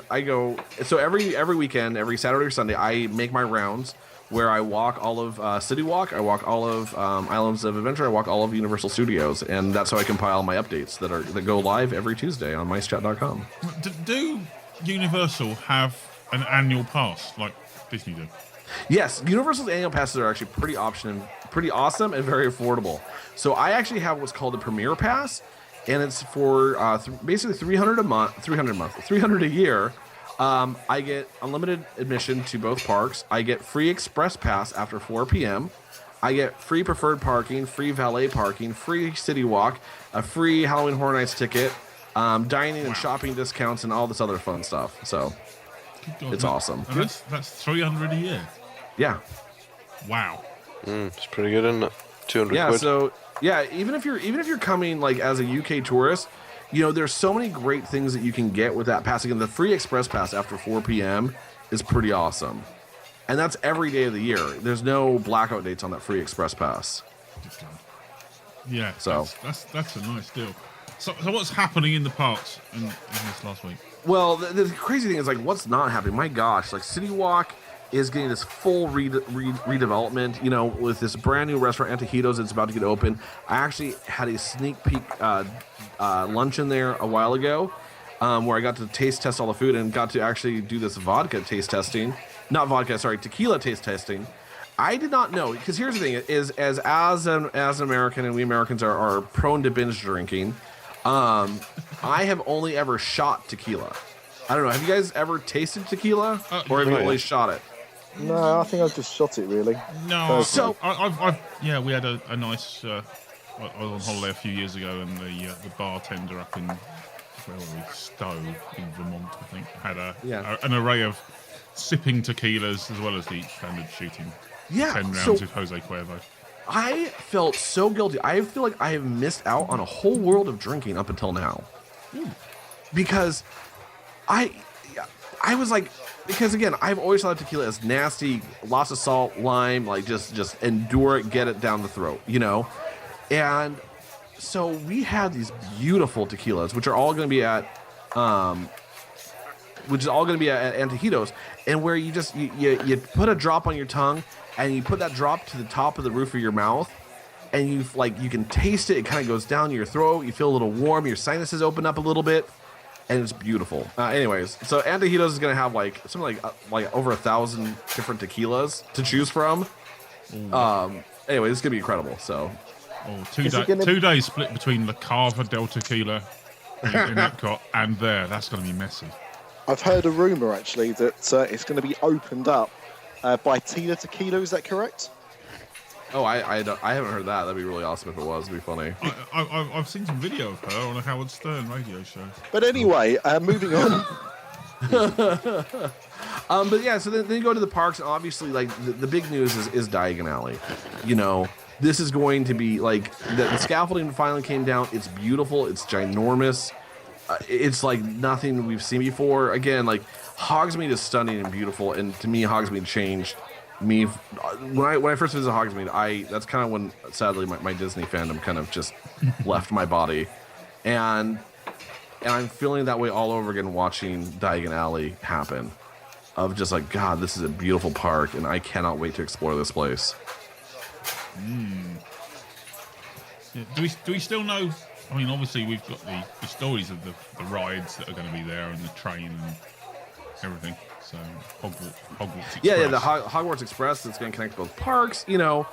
So every weekend, every Saturday or Sunday, I make my rounds where I walk all of City Walk, I walk all of Islands of Adventure, I walk all of Universal Studios, and that's how I compile my updates that go live every Tuesday on MiceChat.com. Do Universal have an annual pass like Disney do? Yes, Universal's annual passes are actually pretty awesome and very affordable. So I actually have what's called a Premier Pass, and it's for basically $300 a year. I get unlimited admission to both parks. I get free express pass after 4 p.m. I get free preferred parking, free valet parking, free city walk, a free Halloween Horror Nights ticket, dining and shopping discounts, and all this other fun stuff. So it's awesome. And that's $300 a year. Yeah. Wow. It's pretty good, isn't it? 200 yeah, quid. So yeah, even if you're coming like as a UK tourist, there's so many great things that you can get with that pass. Again, the free express pass after 4 p.m. is pretty awesome. And that's every day of the year. There's no blackout dates on that free express pass. Yeah, so that's a nice deal. So what's happening in the parks in this last week? Well, the crazy thing is like what's not happening. My gosh, like City Walk is getting this full redevelopment, with this brand new restaurant, Antojitos, that's about to get open. I actually had a sneak peek luncheon there a while ago where I got to taste test all the food and got to actually do this tequila taste testing. I did not know, because here's the thing, is as an American, and we Americans are prone to binge drinking, I have only ever shot tequila. I don't know, have you guys ever tasted tequla? Or have you only shot it? No, I think I just shot it, really. No, so we had a nice. I was on holiday a few years ago, and the bartender up in Stowe in Vermont, I think, had an array of sipping tequilas as well as the standard shooting 10 rounds with Jose Cuervo. I felt so guilty. I feel like I have missed out on a whole world of drinking up until now, because I was like. Because again, I've always thought tequila is nasty, lots of salt, lime, like just endure it, get it down the throat, And so we had these beautiful tequilas, which are all going to be at which is all going to be at Antojitos, and where you just you put a drop on your tongue, and you put that drop to the top of the roof of your mouth, and you can taste it. It kind of goes down your throat. You feel a little warm. Your sinuses open up a little bit, and it's beautiful. Anyways, so Antojitos is going to have something like over 1,000 different tequilas to choose from. Anyway, this is going to be incredible. So, 2 days split between La Cava del Tequila in Epcot and there. That's going to be messy. I've heard a rumour, actually, that it's going to be opened up by Tina Tequila. Is that correct? Oh, I haven't heard that. That'd be really awesome if it was. It'd be funny. I've seen some video of her on a Howard Stern radio show. But anyway, moving on. But yeah, so then you go to the parks, and obviously, like, the big news is Diagon Alley. You know, this is going to be, like, the scaffolding finally came down. It's beautiful. It's ginormous. It's like nothing we've seen before. Again, like, Hogsmeade is stunning and beautiful, and to me, Hogsmeade changed me. When I first visited Hogsmeade, that's kind of when, sadly, my Disney fandom kind of just left my body. And I'm feeling that way all over again watching Diagon Alley happen. Of just like, God, this is a beautiful park, and I cannot wait to explore this place. Yeah. Do we still know? I mean, obviously we've got the stories of the rides that are going to be there, and the train and everything. So Hogwarts Express. Yeah, the Hogwarts Express that's going to connect both parks. You know,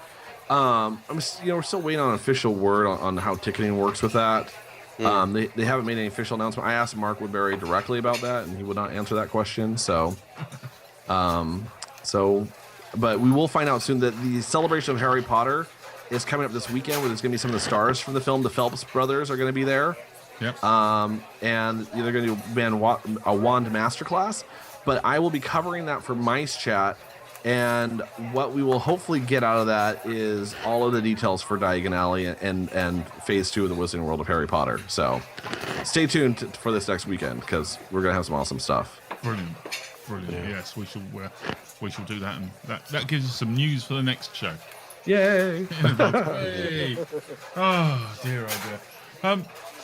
we're still waiting on an official word on how ticketing works with that. They haven't made any official announcement. I asked Mark Woodbury directly about that, and he would not answer that question. So, but we will find out soon that the celebration of Harry Potter is coming up this weekend, where there's going to be some of the stars from the film. The Phelps brothers are going to be there. Yep. And they're going to do a wand masterclass. But I will be covering that for MiceChat. And what we will hopefully get out of that is all of the details for Diagon Alley and Phase 2 of the Wizarding World of Harry Potter. So stay tuned for this next weekend, because we're going to have some awesome stuff. Brilliant. Yeah. Yes, we shall do that, and that gives us some news for the next show. Yay! Hey. Oh dear.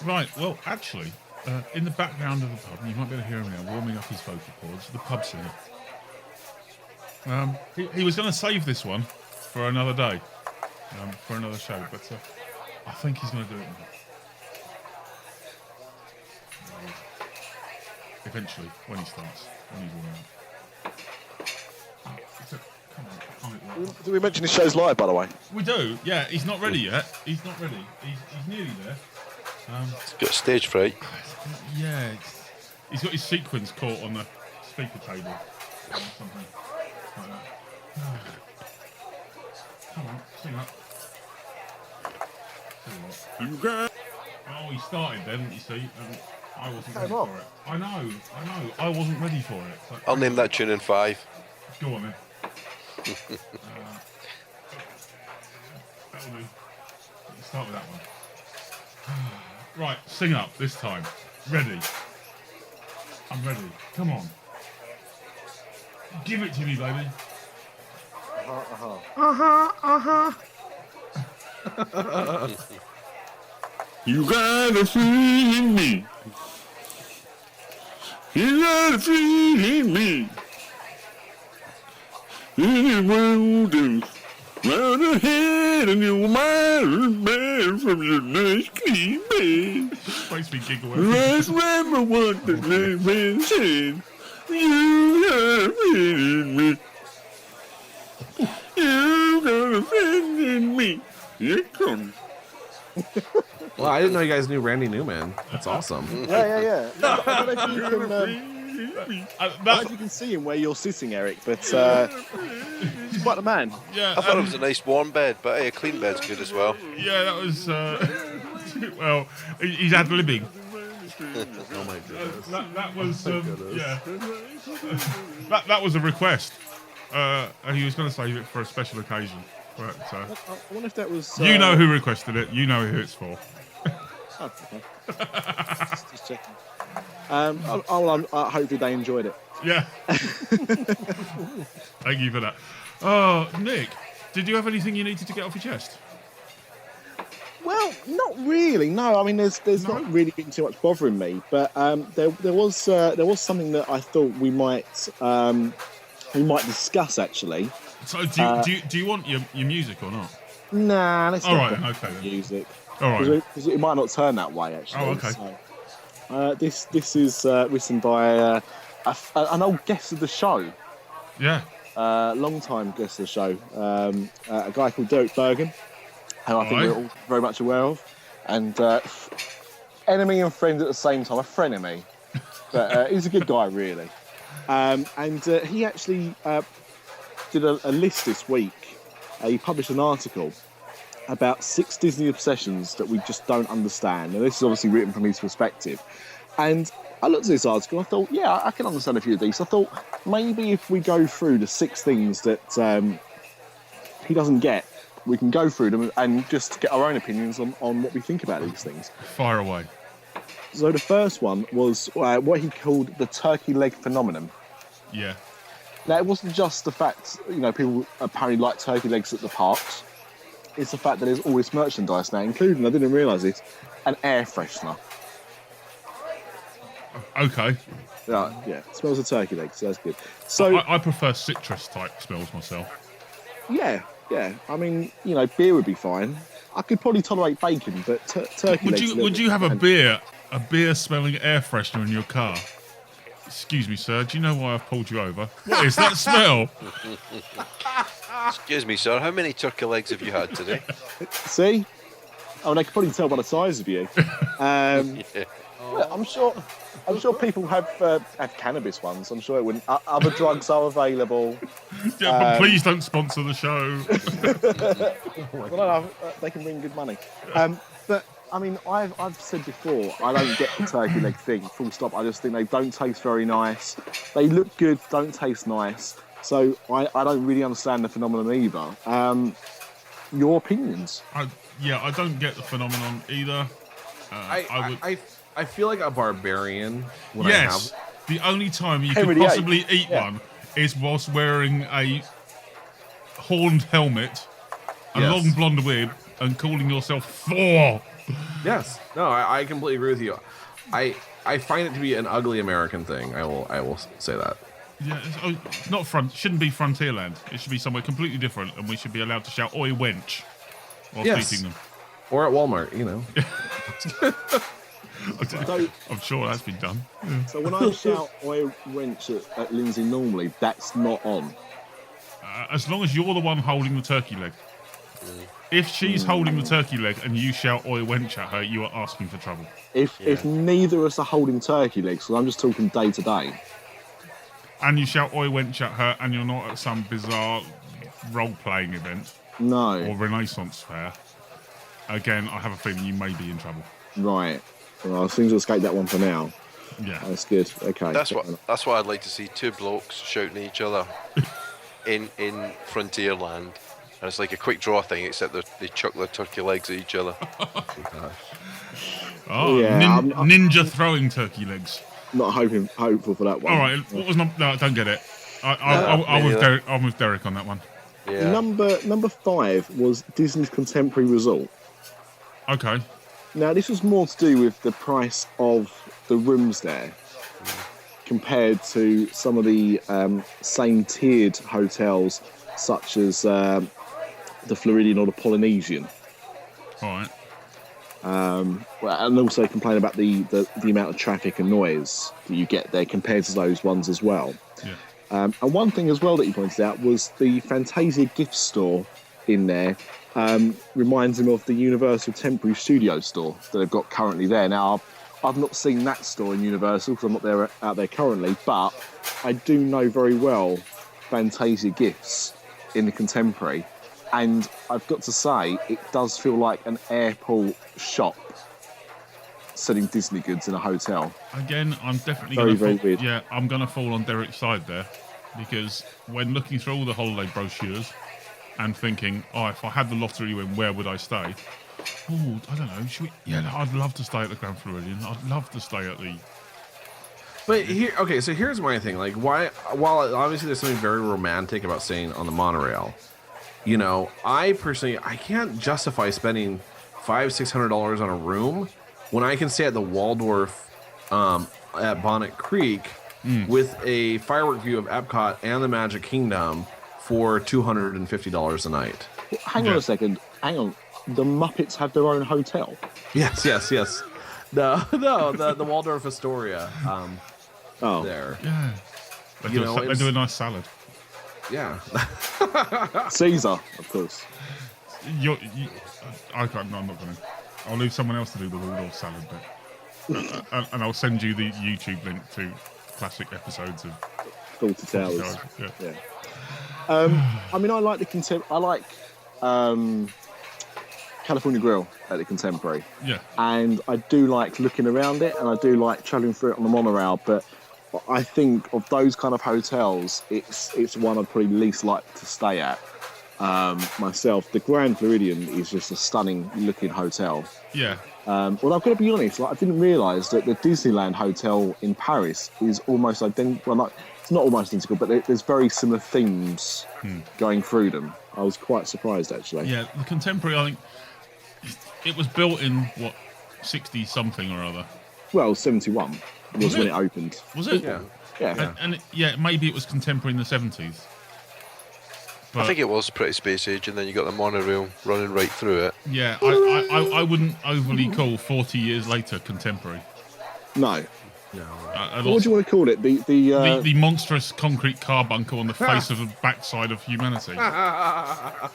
Right. Well, actually, in the background of the pub, you might be able to hear him now warming up his vocal cords. The pub singer. He was going to save this one for another day, for another show, but I think he's going to do it now. Eventually, when he starts, when he's warming up. Come on. Do we mention his show's live, by the way? We do, yeah. He's not ready yet. He's not ready. He's nearly there. He's got stage fright. Yeah. He's got his sequins caught on the speaker table or something. Come on, sing up. Oh, he started then, you see. I wasn't ready for it. I know. I wasn't ready for it. So I'll name that tune in 5. Go on then. That'll do. Start with that one. Right, sing up this time. Ready? I'm ready. Come on. Give it to me, baby. You got a feeling me. You got a feeling me. In the world is round ahead, and you're miles bad from your nice clean bed. Makes me giggle. Let's remember what the man said. You got a feeling me. You got a friend in me. Here it comes. Well, I didn't know you guys knew Randy Newman. That's awesome. Yeah. I don't know if you can see him where you're sitting, Eric, but he's quite a man. Yeah, I thought it was a nice warm bed, but hey, a clean bed's good as well. Yeah, that was. Well, he's ad-libbing. Oh my goodness. That was. Yeah. That was a request. And he was going to save it for a special occasion. But, I wonder if that was. You know who requested it. You know who it's for. Oh, okay. just checking. Hopefully they enjoyed it. Yeah. Thank you for that. Oh, Nick, did you have anything you needed to get off your chest? Well, not really. No, I mean, there's not really been too much bothering me, but there was something that I thought we might discuss actually. So do you want your music or not? Nah, let's not okay. Music. All right. Because it might not turn that way actually. Oh, okay. So, this is written by an old guest of the show. Yeah. Long time guest of the show. A guy called Derek Bergen, who I think we're all very much aware of, and enemy and friend at the same time. A frenemy, but he's a good guy really. And he actually did a list this week. He published an article about 6 Disney obsessions that we just don't understand. And this is obviously written from his perspective. And I looked at this article and I thought, yeah, I can understand a few of these. I thought maybe if we go through the 6 things that he doesn't get, we can go through them and just get our own opinions on what we think about these things. Fire away. So the first one was what he called the turkey leg phenomenon. Yeah. Now, it wasn't just the fact, people apparently like turkey legs at the parks. It's the fact that there's all this merchandise now, including, I didn't realise this, an air freshener. Okay. Yeah, it smells of turkey legs, so that's good. So I prefer citrus type smells myself. Yeah. I mean, beer would be fine. I could probably tolerate bacon, but turkey legs... Would you have a beer smelling air freshener in your car? Excuse me, sir, do you know why I've pulled you over? What is that smell? Excuse me, sir, how many turkey legs have you had today? See? Oh, they can probably tell by the size of you. Yeah. Look, I'm sure people have cannabis ones. I'm sure it wouldn't. Other drugs are available. Yeah, but please don't sponsor the show. Well, no, they can bring good money. But I mean, I've said before, I don't get the turkey leg thing. Full stop. I just think they don't taste very nice. They look good, don't taste nice. So I don't really understand the phenomenon either. Your opinions? I don't get the phenomenon either. I feel like a barbarian when yes, I have... the only time you could possibly eat one is whilst wearing a horned helmet, a long blonde wig, and calling yourself Thor. Yes, no, I completely agree with you. I find it to be an ugly American thing. I will say that. Yeah, it's not shouldn't be Frontierland. It should be somewhere completely different, and we should be allowed to shout "Oi wench" whilst eating them. Or at Walmart, I'm sure that's been done. So when I shout "Oi wench" at Lindsay normally, that's not on. As long as you're the one holding the turkey leg. If she's holding the turkey leg and you shout "Oi wench" at her, you are asking for trouble. If neither of us are holding turkey legs, because I'm just talking day to day. And you shout "Oi wench" at her, and you're not at some bizarre role-playing event. No. Or Renaissance fair. Again, I have a feeling you may be in trouble. Right. Well, I seem to escape that one for now. Yeah. That's good. Okay. That's what I'd like to see. 2 blokes shouting at each other in Frontierland. And it's like a quick draw thing, except they chuck their turkey legs at each other. Ninja throwing turkey legs. Not hopeful for that one. All right. What was no? I don't get it. I'm with Derek on that one. Yeah. Number 5 was Disney's Contemporary Resort. Okay. Now this was more to do with the price of the rooms there, compared to some of the same tiered hotels, such as the Floridian or the Polynesian. All right. And also complain about the amount of traffic and noise that you get there compared to those ones as well. Yeah. And one thing as well that he pointed out was the Fantasia gift store in there reminds him of the Universal Temporary Studio store that they've got currently there. Now, I've not seen that store in Universal because I'm not out there currently, but I do know very well Fantasia Gifts in the Contemporary. And I've got to say, it does feel like an airport shop selling Disney goods in a hotel. Again, I'm definitely very weird. Yeah, I'm going to fall on Derek's side there, because when looking through all the holiday brochures and thinking, if I had the lottery win, where would I stay? Oh, I don't know. I'd love to stay at the Grand Floridian. I'd love to stay at the... But so here's my thing. Like, while obviously there's something very romantic about staying on the monorail, I personally, I can't justify spending $500-600 on a room, when I can stay at the Waldorf at Bonnet Creek with a firework view of Epcot and the Magic Kingdom for $250 a night. Hang on a second. Hang on. The Muppets have their own hotel? Yes. No, the Waldorf Astoria. There. Yeah. They do a nice salad. Yeah. Caesar, of course. I'm not going to. I'll leave someone else to do the Waldorf salad bit. And I'll send you the YouTube link to classic episodes of Fawlty Towers. Yeah. I mean, I like California Grill at the Contemporary. Yeah. And I do like looking around it, and I do like travelling through it on the monorail, but I think of those kind of hotels, it's one I'd probably least like to stay at. Myself, the Grand Floridian is just a stunning looking hotel. Yeah. Well, I've got to be honest, I didn't realise that the Disneyland Hotel in Paris is almost identical. Well, it's not almost identical, but there's very similar themes going through them. I was quite surprised, actually. Yeah, the Contemporary, I think, it was built in, 60-something or other? Well, 71 was when it opened. Was it? Yeah. And maybe it was Contemporary in the 70s. But, I think it was pretty space age, and then you got the monorail running right through it. Yeah, I wouldn't overly call 40 years later Contemporary. No. What do you want to call it? The monstrous concrete car bunker on the face of the backside of humanity.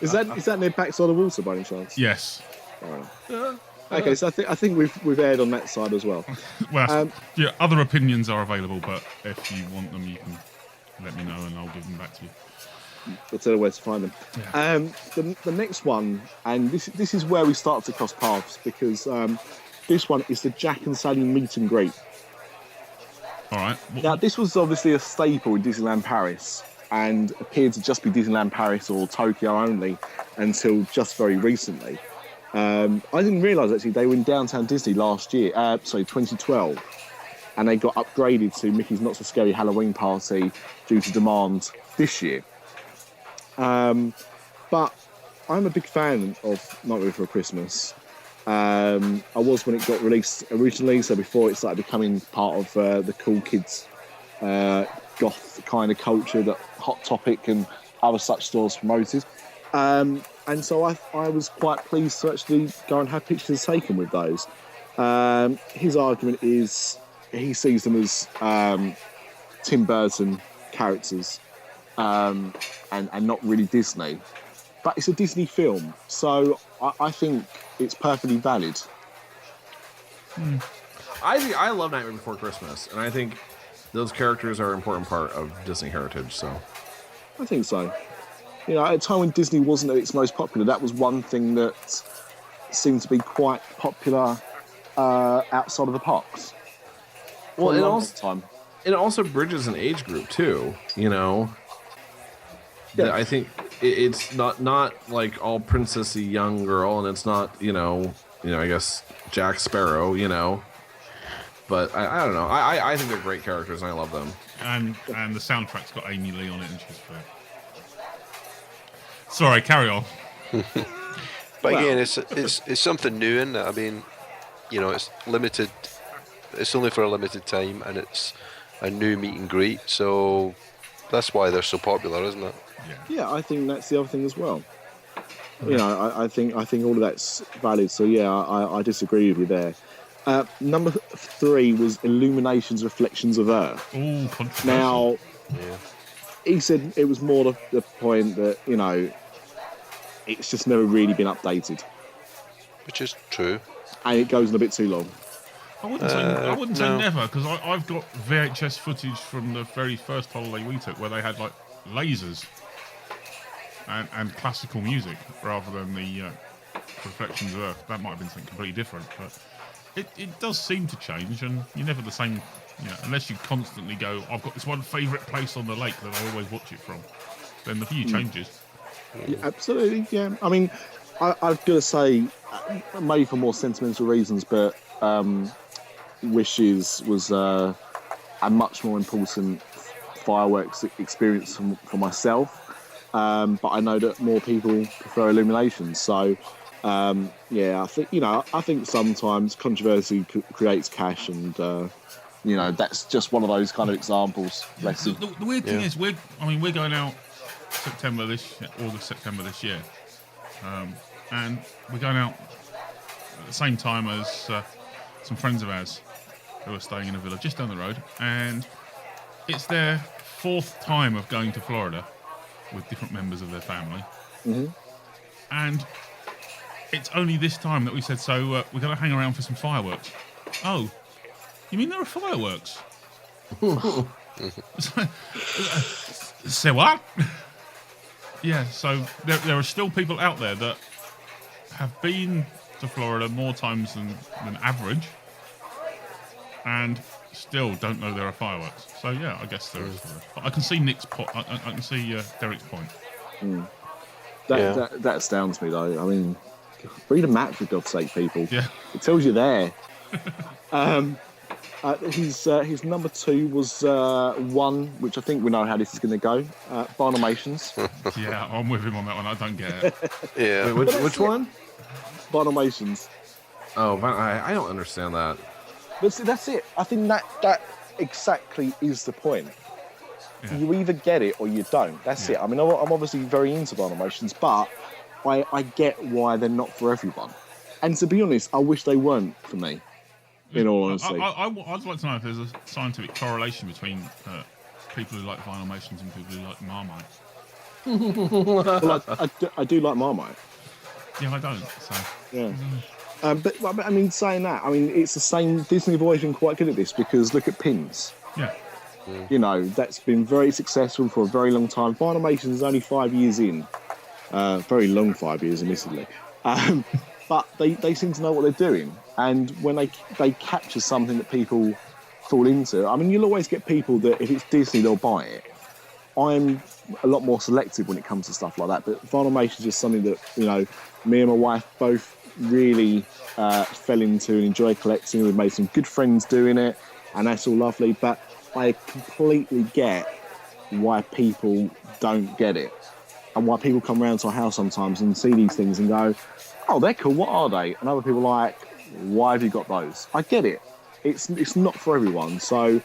Is that near backside of water by any chance? Yes. Okay, so I think we've aired on that side as well. Well, other opinions are available, but if you want them, you can let me know and I'll give them back to you. I'll tell you where to find them. Yeah. The next one, and this is where we start to cross paths, because this one is the Jack and Sally meet and greet. All right. Now, this was obviously a staple in Disneyland Paris and appeared to just be Disneyland Paris or Tokyo only until just very recently. I didn't realise, actually, they were in Downtown Disney last year, 2012, and they got upgraded to Mickey's Not So Scary Halloween Party due to demand this year. But I'm a big fan of Nightmare Before Christmas. I was when it got released originally, so before it started becoming part of the cool kids goth kind of culture that Hot Topic and other such stores promoted. And so I was quite pleased to actually go and have pictures taken with those. His argument is he sees them as Tim Burton characters and not really Disney. But it's a Disney film, so I think it's perfectly valid. I love Nightmare Before Christmas, and I think those characters are an important part of Disney heritage. So I think so. You know, at a time when Disney wasn't at its most popular, that was one thing that seemed to be quite popular outside of the parks. Well, it also bridges an age group too. You know, yeah. I think it's not like all princessy young girl, and it's not you know I guess Jack Sparrow. You know, but I don't know. I think they're great characters, and I love them. And the soundtrack's got Amy Lee on it, and she's great. Sorry, carry on. But again, it's something new in that. I mean, you know, it's limited. It's only for a limited time, and it's a new meet and greet. So that's why they're so popular, isn't it? Yeah, I think that's the other thing as well. You know, I think all of that's valid. So yeah, I disagree with you there. Number 3 was Illuminations Reflections of Earth. Ooh, controversial. Now, he said it was more the point that, you know, it's just never really been updated. Which is true. And it goes on a bit too long. I wouldn't say never, because I've got VHS footage from the very first holiday we took where they had, like, lasers and classical music rather than the Reflections of Earth. That might have been something completely different, but it does seem to change, and you're never the same, you know, unless you constantly go, I've got this one favourite place on the lake that I always watch it from. Then the view changes. Yeah, absolutely, yeah. I mean, I've got to say, maybe for more sentimental reasons, but Wishes was a much more important fireworks experience for myself. But I know that more people prefer Illuminations, so I think sometimes controversy creates cash, and that's just one of those kind of examples. The weird thing is, we're going out August, September this year, and we're going out at the same time as some friends of ours who are staying in a villa just down the road, and it's their 4th time of going to Florida with different members of their family, and it's only this time that we said, so we're going to hang around for some fireworks. Oh, you mean there are fireworks? Say what? Yeah, so there are still people out there that have been to Florida more times than average, and still don't know there are fireworks. So yeah, I guess there is. I can see Nick's point. I can see Derek's point. That astounds me, though. I mean, read a map, for God's sake, people. Yeah, it tells you there. His number 2 was 1, which I think we know how this is going to go. By&nbsp. Yeah, I'm with him on that one. I don't get it. Yeah. Wait, which one? By&nbsp. Oh, I don't understand that. But see, that's it. I think that exactly is the point. Yeah. You either get it or you don't. That's it. I mean, I'm obviously very into By&nbsp, but I get why they're not for everyone. And to be honest, I wish they weren't for me. In all honesty, I'd like to know if there's a scientific correlation between people who like By&nbsp and people who like Marmite. Well, I do like Marmite. Yeah, I don't. So yeah. But I mean, saying that, I mean, it's the same. Disney have always been quite good at this, because look at pins. Yeah. You know, that's been very successful for a very long time. By&nbsp is only 5 years in. Very long 5 years, admittedly. But they seem to know what they're doing. And when they capture something that people fall into, I mean, you'll always get people that if it's Disney, they'll buy it. I'm a lot more selective when it comes to stuff like that. But By&nbsp is just something that, me and my wife both really fell into and enjoy collecting. We've made some good friends doing it, and that's all lovely. But I completely get why people don't get it, and why people come around to our house sometimes and see these things and go, oh, they're cool, what are they? And other people are like, why have you got those? I get it. It's not for everyone. So,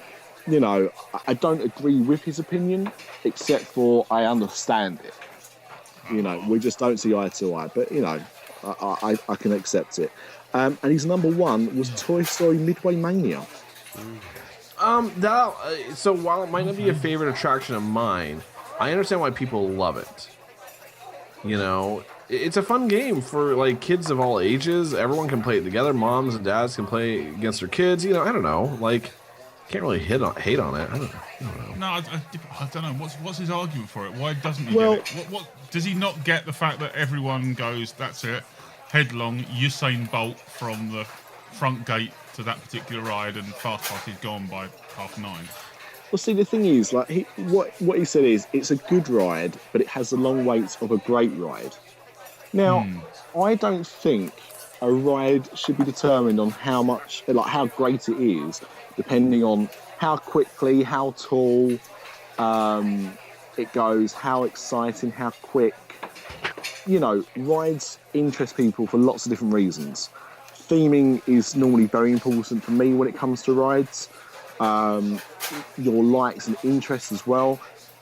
I don't agree with his opinion, except for I understand it. We just don't see eye to eye. But, I can accept it. And his number 1 was Toy Story Midway Mania. So while it might not be a favorite attraction of mine, I understand why people love it. It's a fun game for like kids of all ages. Everyone can play it together. Moms and dads can play against their kids. I don't know. Like, can't really hate on it. I don't know. No, I don't know. What's his argument for it? Why doesn't he get it? What does he not get? The fact that everyone goes, that's it, headlong, Usain Bolt from the front gate to that particular ride, and Fast Pass is gone by 9:30. Well, see, the thing is, like, what he said is, it's a good ride, but it has the long waits of a great ride. Now, I don't think a ride should be determined on how great it is, depending on how quickly, how tall it goes, how exciting, how quick. Rides interest people for lots of different reasons. Theming is normally very important for me when it comes to rides. Your likes and interests as well.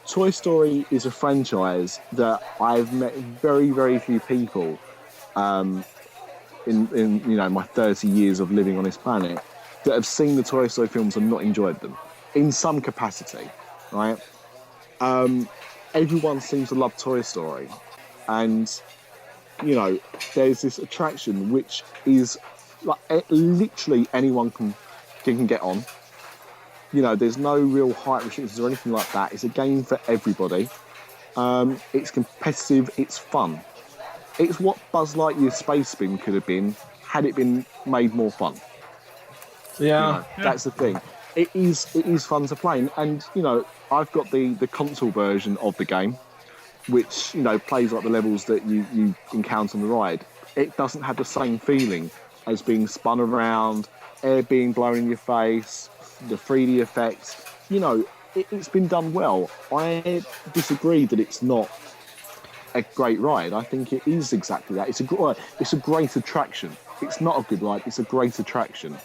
Toy Story is a franchise that I've met very, very few people in my 30 years of living on this planet that have seen the Toy Story films and not enjoyed them in some capacity, right? Everyone seems to love Toy Story, and there's this attraction which is like literally anyone can get on. There's no real height restrictions or anything like that. It's a game for everybody. It's competitive. It's fun. It's what Buzz Lightyear's Space Spin could have been had it been made more fun. Yeah, that's the thing. It is fun to play, and I've got the console version of the game, which plays like the levels that you encounter on the ride. It doesn't have the same feeling as being spun around, air being blown in your face, the 3D effects. It's been done well. I disagree that it's not a great ride? I think it is exactly that. It's a great attraction. It's not a good ride. It's a great attraction,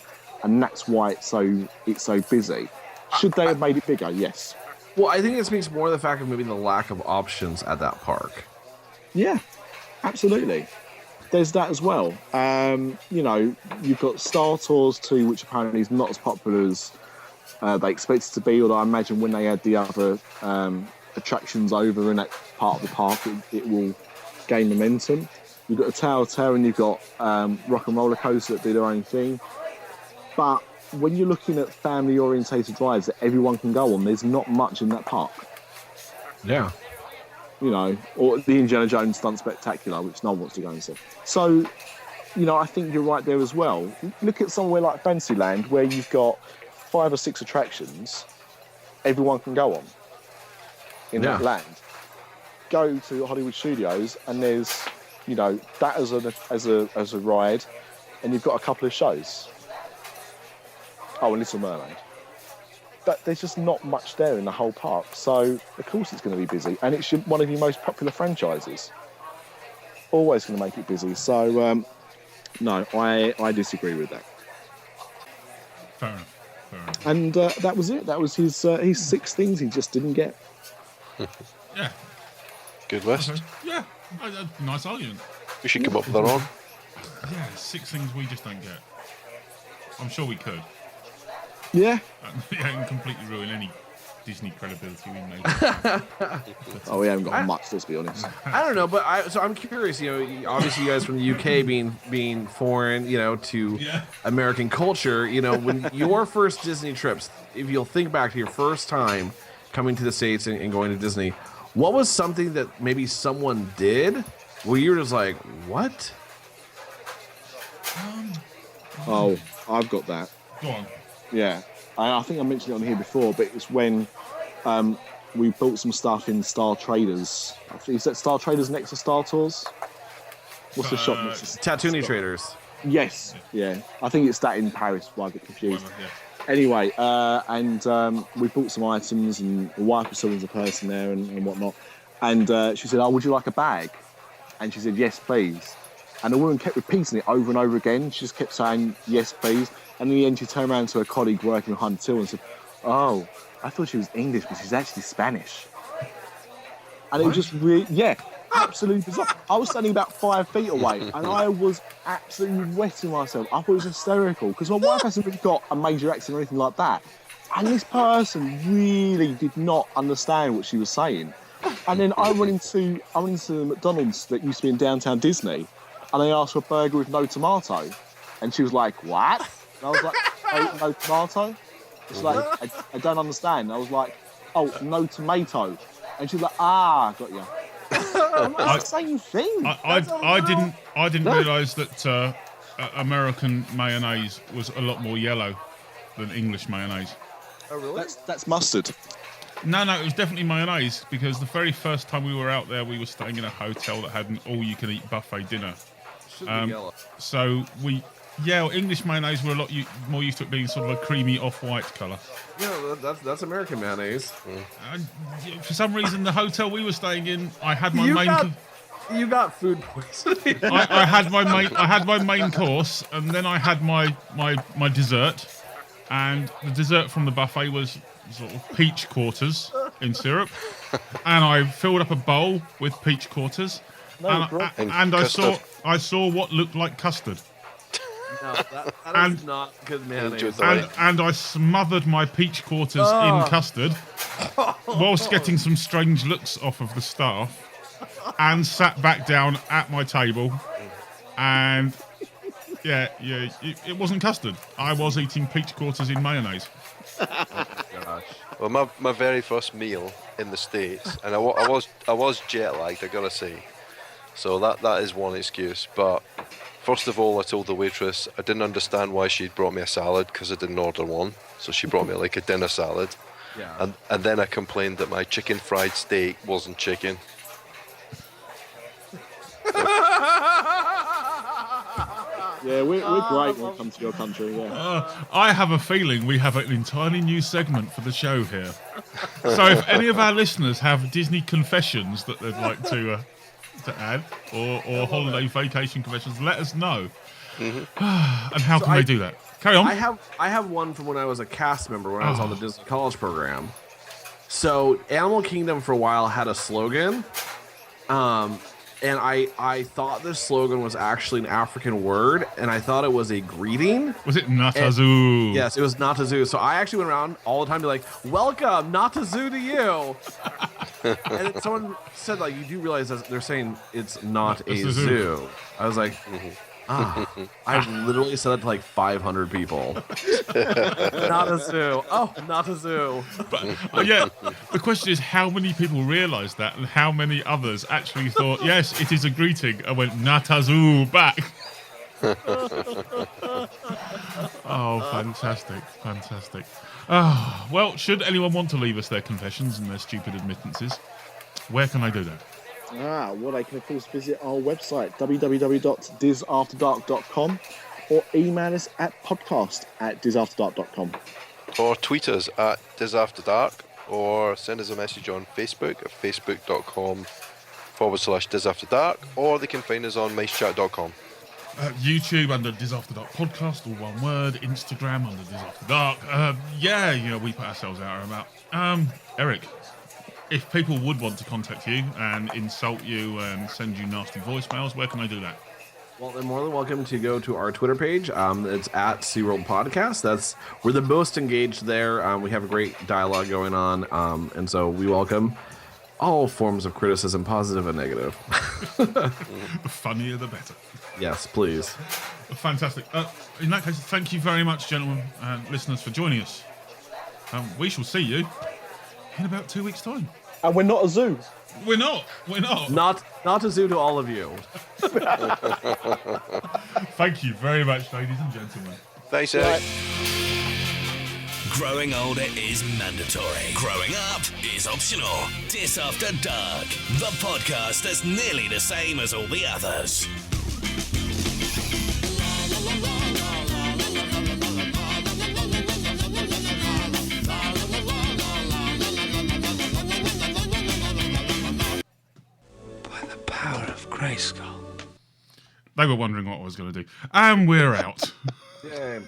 and that's why it's so busy. Should they have made it bigger? Yes. Well, I think it speaks more of the fact of maybe the lack of options at that park. Yeah, absolutely. There's that as well. You know, you've got Star Tours 2, which apparently is not as popular as they expected to be, although I imagine when they add the other attractions over in that part of the park, it will gain momentum. You've got the Tower of Terror and you've got Rock and Roller Coaster that do their own thing. But when you're looking at family-orientated rides that everyone can go on, there's not much in that park. Yeah. You know, or the Indiana Jones Stunt Spectacular, which no one wants to go and see. So, you know, I think you're right there as well. Look at somewhere like Fantasyland, where you've got 5 or 6 attractions everyone can go on in that land. Go to Hollywood Studios, and there's, you know, that as a ride, and you've got a couple of shows. Oh, and Little Mermaid. But there's just not much there in the whole park. So, of course it's going to be busy. And it's one of your most popular franchises. Always going to make it busy. So, no, I disagree with that. Fair enough. And that was it. That was his 6 things he just didn't get. Yeah. Good list. Okay. Yeah. Nice argument. We should come up with our own. Yeah, 6 things we just don't get. I'm sure we could. Yeah. And completely ruin any Disney credibility we made. Oh, we haven't got much, let's be honest. I don't know, but I'm curious. You know, obviously, you guys from the UK being foreign, you know, to American culture. You know, when your first Disney trips, if you'll think back to your first time coming to the States and going to Disney, what was something that maybe someone did where you were just like, what? Oh, I've got that. Go on. Yeah, I think I mentioned it on here before, but it's when we bought some stuff in Star Traders. Is that Star Traders next to Star Tours? What's the shop next to Tatooine Traders? Yes, yeah. I think it's that in Paris, why I get confused. Anyway, and we bought some items, and the wife was talking to the person there and whatnot. And she said, "Oh, would you like a bag?" And she said, "Yes, please." And the woman kept repeating it over and over again. She just kept saying, "Yes, please." And in the end, she turned around to her colleague working behind the till and said, "Oh, I thought she was English, but she's actually Spanish." And it was just really, absolutely bizarre. I was standing about 5 feet away, and I was absolutely wetting myself. I thought it was hysterical, because my wife hasn't really got a major accent or anything like that. And this person really did not understand what she was saying. And then I went into the McDonald's that used to be in downtown Disney, and I asked for a burger with no tomato. And she was like, "What?" And I was like, no tomato? She's like, I don't understand. And I was like, "Oh, no tomato." And she's like, "Ah, got you." It's the same thing. I didn't realise that American mayonnaise was a lot more yellow than English mayonnaise. Oh, really? That's mustard. No, it was definitely mayonnaise, because the very first time we were out there, we were staying in a hotel that had an all-you-can-eat buffet dinner. Should be yellow. So English mayonnaise were a lot more used to it being sort of a creamy off-white colour. Yeah, that's American mayonnaise. For some reason, the hotel we were staying in, I had my You got food poisoning. I had my main course, and then I had my dessert, and the dessert from the buffet was sort of peach quarters in syrup, and I filled up a bowl with peach quarters, and I saw what looked like custard. No, that is not good mayonnaise. And I smothered my peach quarters in custard, whilst getting some strange looks off of the staff, and sat back down at my table, and it wasn't custard. I was eating peach quarters in mayonnaise. Gosh. Well, my very first meal in the States, and I was jet lagged, I gotta say. So that is one excuse. But first of all, I told the waitress I didn't understand why she'd brought me a salad, because I didn't order one. So she brought me like a dinner salad. Yeah. And then I complained that my chicken fried steak wasn't chicken. Yeah, we're great when it comes to your country, I have a feeling we have an entirely new segment for the show here. So if any of our listeners have Disney confessions that they'd like to to add, or holiday vacation confessions, let us know. Mm-hmm. And how can they do that? Carry on. I have one from when I was a cast member when I was on the Disney College program. So Animal Kingdom for a while had a slogan, and I thought this slogan was actually an African word, and I thought it was a greeting. Was it Natazu? Yes, it was Natazu. So I actually went around all the time to be like, "Welcome, Natazu to you." And then someone said, like, you do realize that they're saying it's not a zoo. I was like, I've literally said that to like 500 people. Not a zoo. Oh, not a zoo. But yeah, the question is how many people realised that and how many others actually thought, yes, it is a greeting, and went Natazu back. Oh, fantastic. Well, should anyone want to leave us their confessions and their stupid admittances, where can I do that? Well, they can, of course, visit our website, www.DisAfterDark.com, or email us at podcast@DisAfterDark.com. Or tweet us at DisAfterDark, or send us a message on Facebook at facebook.com/DisAfterDark, or they can find us on MiceChat.com. YouTube under DisAfterDark Podcast, all one word. Instagram under DisAfterDark. We put ourselves out and about. Eric, if people would want to contact you and insult you and send you nasty voicemails, where can I do that? Well, they're more than welcome to go to our Twitter page. It's at Seaworld Podcast. We're the most engaged there. We have a great dialogue going on, and so we welcome all forms of criticism, positive and negative. The funnier the better. Yes, please. Fantastic. In that case, thank you very much, gentlemen and listeners, for joining us. We shall see you in about 2 weeks' time. And we're not a zoo. We're not. Not a zoo to all of you. Thank you very much, ladies and gentlemen. Thanks, Eric. Growing older is mandatory. Growing up is optional. Dis After Dark, the podcast that's nearly the same as all the others. By the power of Grayskull. They were wondering what I was going to do. And we're out. Yeah.